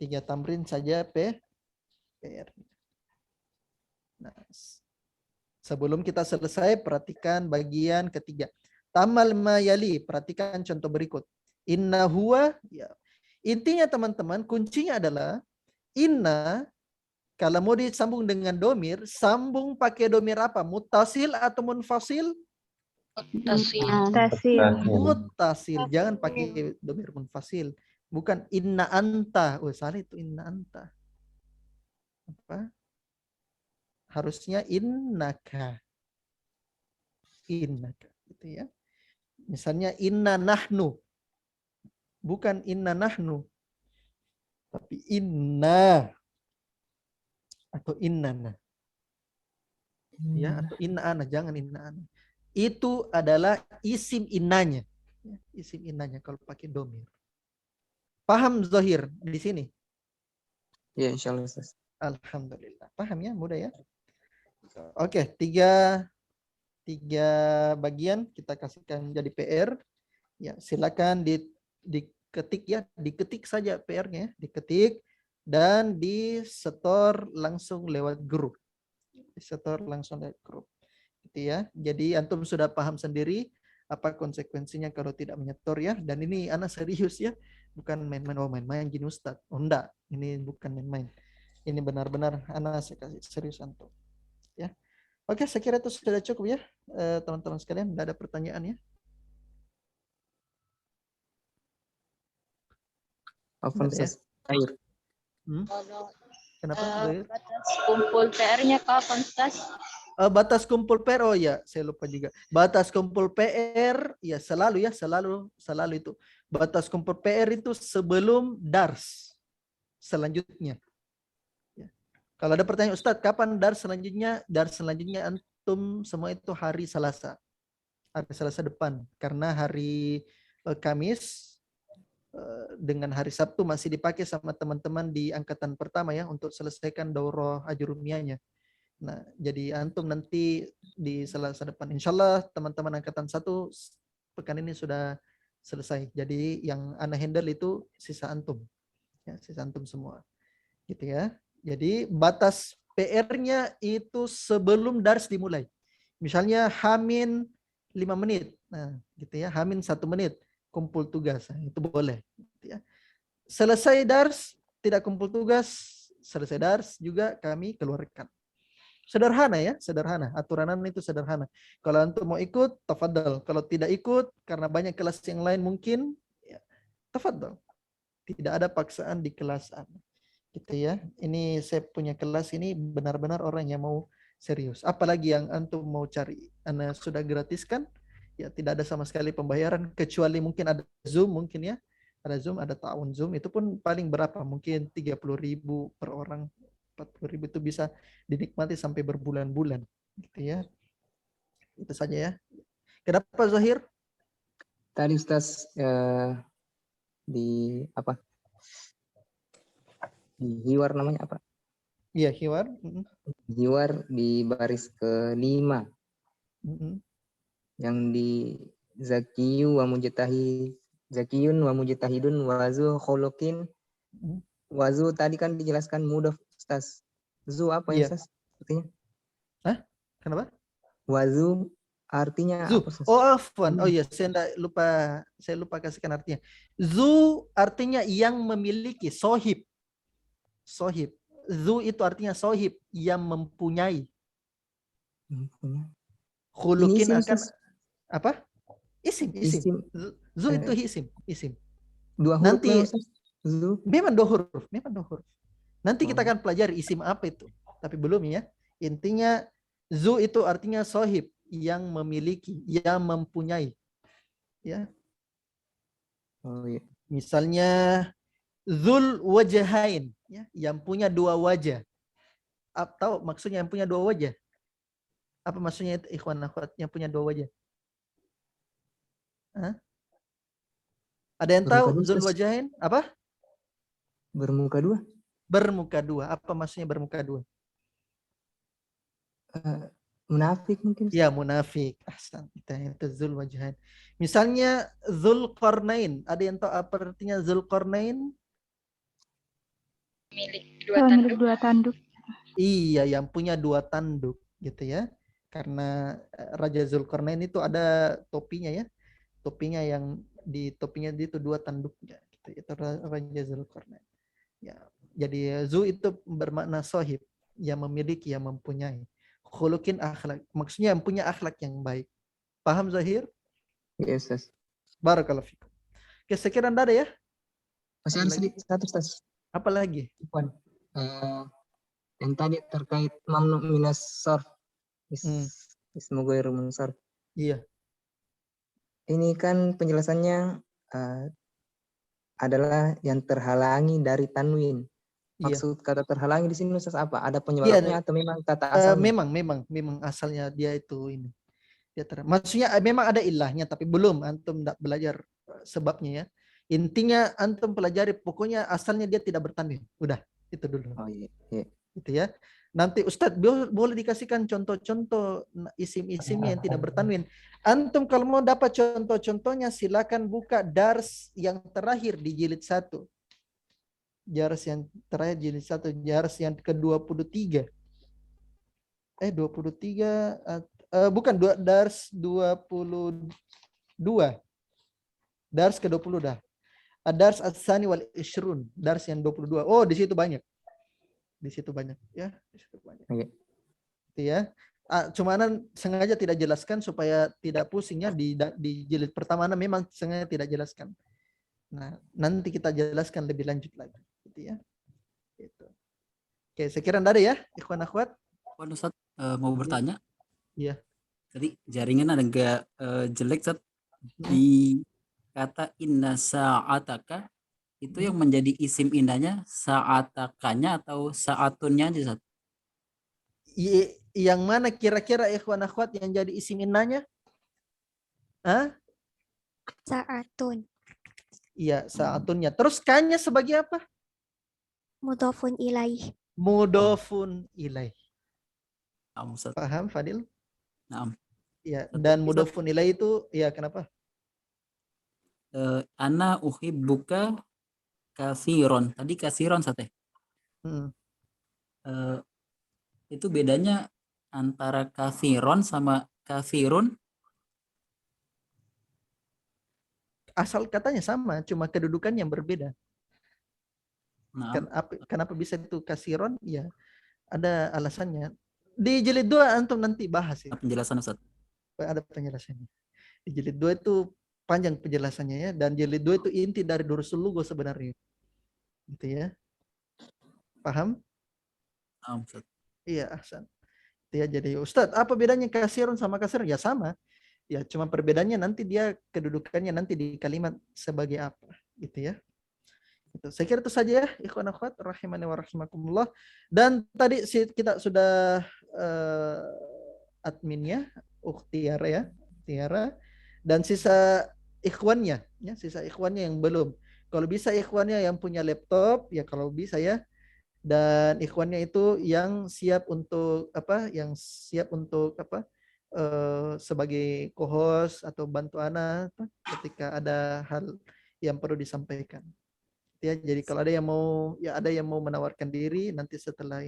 3 tamrin saja PR-nya. Nah, sebelum kita selesai, perhatikan bagian ketiga. Tamal mayali, perhatikan contoh berikut. Inna huwa, ya. Intinya teman-teman, kuncinya adalah inna, kalau mau disambung dengan domir, sambung pakai domir apa? Muttasil atau munfasil? Muttasil. Jangan pakai domir munfasil. Bukan inna anta. Oh, salah itu inna anta. Apa? Harusnya innaka. Innaka. Gitu ya. Misalnya inna nahnu. Bukan inna nahnu. Tapi inna. Atau innana. Ya, atau inna ana. Jangan inna ana. Itu adalah isim innanya. Isim innanya kalau pakai domir. Paham Zohir di sini? Ya, insyaallah Ustaz. Alhamdulillah. Paham ya? Mudah ya? Oke, tiga bagian kita kasihkan jadi PR. Ya, silakan diketik ya, diketik saja PR-nya, diketik dan disetor langsung lewat grup. Disetor langsung lewat grup. Gitu ya. Jadi antum sudah paham sendiri apa konsekuensinya kalau tidak menyetor ya. Dan ini anak serius ya, bukan main-main. Oh, main-main gini Ustadz. Oh enggak, ini bukan main-main. Ini benar-benar anak serius antum. Ya. Oke, saya kira itu sudah cukup ya, teman-teman sekalian. Tidak ada pertanyaan ya? Apa Ustaz? Air. Kenapa? Batas kumpul PR-nya kapan, Ustaz? Batas kumpul PR, oh ya, saya lupa juga. Batas kumpul PR, ya selalu itu. Batas kumpul PR itu sebelum dars selanjutnya. Ya. Kalau ada pertanyaan, Ustadz, kapan dars selanjutnya? Dars selanjutnya antum semua itu hari Selasa. Hari Selasa depan. Karena hari Kamis dengan hari Sabtu masih dipakai sama teman-teman di angkatan pertama ya untuk selesaikan daurah ajurumiyahnya. Nah, jadi antum nanti di Selasa depan. Insya Allah teman-teman angkatan 1 pekan ini sudah selesai. Jadi yang ana handle itu sisa antum. Ya, sisa antum semua. Gitu ya. Jadi batas PR-nya itu sebelum dars dimulai. Misalnya Hamin 5 menit. Nah, gitu ya. Hamin 1 menit kumpul tugas. Nah, itu boleh. Gitu ya. Selesai dars, tidak kumpul tugas, selesai dars juga kami keluarkan. Sederhana ya, sederhana. Aturanan itu sederhana. Kalau antum mau ikut, tafadhal. Kalau tidak ikut, karena banyak kelas yang lain mungkin, ya, tafadhal. Tidak ada paksaan di kelas Anda. Gitu ya. Ini saya punya kelas ini benar-benar orang yang mau serius. Apalagi yang antum mau cari. Anda sudah gratiskan, ya tidak ada sama sekali pembayaran. Kecuali mungkin ada Zoom mungkin ya. Ada Zoom, ada ta'awun Zoom. Itu pun paling berapa? Mungkin 30.000 per orang. 40.000 itu bisa dinikmati sampai berbulan-bulan gitu ya. Itu saja ya. Kenapa Zahir? Tadi Ustaz di apa? Di hiwar namanya apa? Iya, hiwar. Hiwar di baris ke-5. Yang di Zakiyun wa mujtahidun wazu khuluqin. Wazu tadi kan dijelaskan mudah Ustaz. Zu apa ya Ustaz? Artinya? Hah? Kenapa? Wazu artinya zu. apa Ustaz? Oh, afwan. Oh iya, saya lupa kasihkan artinya. Zu artinya yang memiliki, sohib. Sohib. Zu itu artinya sohib, yang mempunyai. Khuluqin akan Ustaz. Apa? Isim. Zu itu isim. 2 huruf nanti Ustaz. Zu. Memang 2 huruf. Nanti kita akan pelajari isim apa itu. tapi belum ya. Intinya zu itu artinya sohib, yang memiliki, yang mempunyai. Ya. Oh iya. Misalnya zul wajahain, ya, yang punya dua wajah. Atau maksudnya yang punya dua wajah? Apa maksudnya itu, ikhwan akhwat, yang punya dua wajah? Hah? Ada yang tahu Bermuka dua, zul Ustaz. wajahain apa? Bermuka dua. Bermuka dua. Apa maksudnya bermuka dua? Munafik mungkin. Ya, munafik. Ahsan. Itu zul wajahain. Misalnya Zulqarnain. Ada yang tahu apa artinya Zulqarnain? Milik dua Pemilik tanduk. dua tanduk. Iya, yang punya dua tanduk gitu ya. Karena Raja Zulkarnain itu ada topinya ya. Topinya yang di topinya itu dua tanduknya gitu. Itu Raja Zulkarnain. Ya, jadi zu itu bermakna sohib, yang memiliki, yang mempunyai. Khuluqin akhlak. Maksudnya yang punya akhlak yang baik. Paham Zahir? Iya, Ustaz. Barakallahu fikum. Oke, sekiranya ada ya. Masih ada sedikit satu, Ustaz. Apa lagi? Ikhwan. Yang tadi terkait mamnu minas sarf. Ismu ghairu munsarf. Iya. Ini kan penjelasannya adalah yang terhalangi dari tanwin. Iya. Maksud kata terhalangi di sini Ustaz apa? Ada penyebabnya atau memang kata asalnya? Memang asalnya dia itu ini. Maksudnya memang ada ilahnya, tapi belum antum tidak belajar sebabnya ya. Intinya antum pelajari, pokoknya asalnya dia tidak bertanwin. Udah, itu dulu. Oh iya. Gitu ya. Nanti Ustadz boleh dikasihkan contoh-contoh isim-isim yang tidak bertanwin. Antum kalau mau dapat contoh-contohnya silakan buka dars yang terakhir di jilid 1. Dars yang terakhir jilid 1, dars yang ke-23. 23 dars 22. Dars ke-20 dah. Dars Ats-Tsani wal Ishrun, dars yang 22. Oh, di situ banyak. Di situ banyak ya, di situ banyak. Itu ya. Cuman sengaja tidak jelaskan supaya tidak pusingnya di jilid pertama memang sengaja tidak jelaskan. Nah, nanti kita jelaskan lebih lanjut lagi, gitu ya. Gitu. Oke, sekiranya ada ya, ikhwan akhwat. Ustaz, mau bertanya? Iya. Tadi jaringan ada nggak jelek, Ustaz? Di kata inna sa'ataka itu yang menjadi isim indahnya sa'atakanya atau sa'atunnya aja, Ustaz? Yang mana kira-kira ikhwan akhwat yang jadi isim indahnya? Hah? Sa'atun. Iya, sa'atunnya. Terus kanya sebagai apa? Mudhofun ilaih. Mudhofun ilaih. Ustaz. Paham, Fadil? Naam. Ya, dan mudhofun ilaih itu ya kenapa? Ana uhibbuka katsiron. Tadi katsiron Sate. Itu bedanya antara katsiron sama katsirun? Asal katanya sama, cuma kedudukan yang berbeda. Nah. Kenapa bisa itu katsiron? Ya, ada alasannya. Di jilid 2 antum nanti bahas ya. Penjelasan Ustaz. Ada penjelasannya. Di jilid 2 itu panjang penjelasannya ya, dan jilid 2 itu inti dari Durusul Lugha sebenarnya. Gitu ya. Paham? Ustaz. Iya, ahsan. Ya, jadi Ustadz, apa bedanya kasirun sama kasir? Ya sama. Ya, cuma perbedaannya nanti dia kedudukannya nanti di kalimat sebagai apa, gitu ya. Itu. Saya kira itu saja ya, ikhwan akhwat rahimani wa rahimakumullah. Dan tadi kita sudah adminnya, Tiara ya, Tiara, dan sisa ikhwannya, ya, sisa ikhwannya yang belum. Kalau bisa ikhwannya yang punya laptop, ya kalau bisa ya. Dan ikhwannya itu yang siap untuk sebagai co-host atau bantu ana ketika ada hal yang perlu disampaikan. Ya, jadi kalau ada yang mau menawarkan diri nanti setelah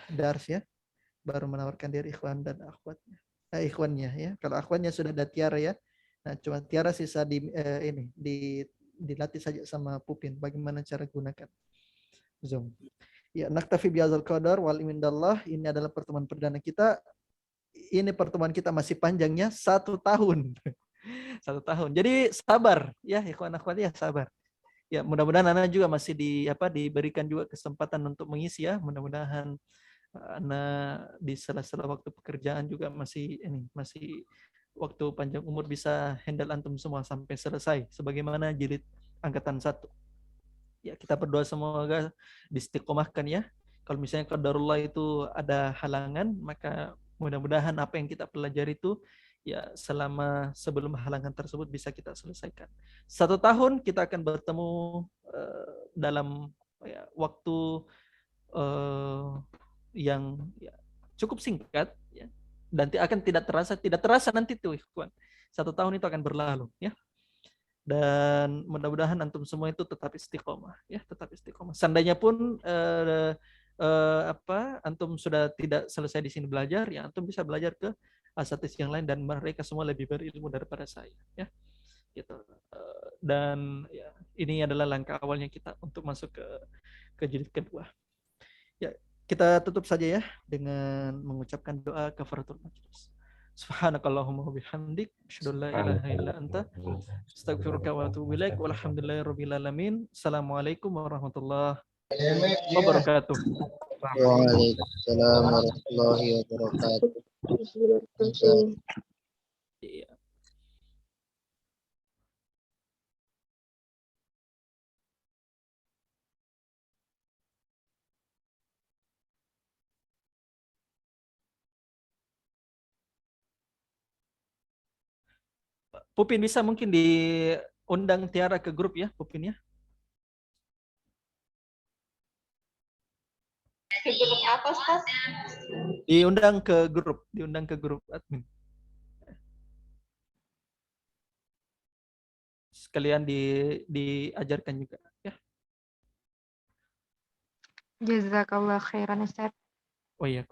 dars ya, baru menawarkan diri ikhwan dan akhwatnya. Ikhwannya ya. Kalau akhwatnya sudah ada Tiara ya. Nah, cuma Tiara sisa dilatih saja sama Pupin bagaimana cara gunakan Zoom. Ya, naktafi bihadzal qadar wal indallah. Ini adalah pertemuan perdana kita. Ini pertemuan kita masih panjangnya 1 tahun. 1 tahun. Jadi sabar ya, ikhwan akhwat ya, sabar. Ya, mudah-mudahan Ana juga masih diberikan juga kesempatan untuk mengisi ya. Mudah-mudahan Ana di sela-sela waktu pekerjaan juga masih waktu panjang umur bisa handle antum semua sampai selesai sebagaimana jilid angkatan 1. Ya, kita berdoa semoga diistiqomahkan ya. Kalau misalnya qadarullah itu ada halangan, maka mudah-mudahan apa yang kita pelajari itu ya sebelum halangan tersebut bisa kita selesaikan. 1 tahun kita akan bertemu dalam waktu yang cukup singkat ya, dan akan tidak terasa nanti tuh ikhwan. 1 tahun itu akan berlalu ya. Dan mudah-mudahan antum semua itu tetap istiqomah ya, tetap istiqomah. Seandainya pun antum sudah tidak selesai di sini belajar, ya antum bisa belajar ke asatidz yang lain dan mereka semua lebih berilmu daripada saya ya. Gitu. Dan ya, ini adalah langkah awalnya kita untuk masuk ke jilid kedua. Ya, kita tutup saja ya dengan mengucapkan doa kafaratul majlis. Subhanakallahumma wabihamdik, asyhadu an la ilaha illa anta, astaghfiruka wa atubu ilaik. Walhamdulillahirabbil alamin. Assalamualaikum warahmatullahi wabarakatuh. Waalaikumsalam warahmatullahi wabarakatuh. Iya. Pupin bisa mungkin diundang Tiara ke grup ya, Pupin ya. Ke grup apa, Ustaz? Diundang ke grup admin. Sekalian diajarkan juga ya. Jazakallah khairan Ustaz. Oh iya.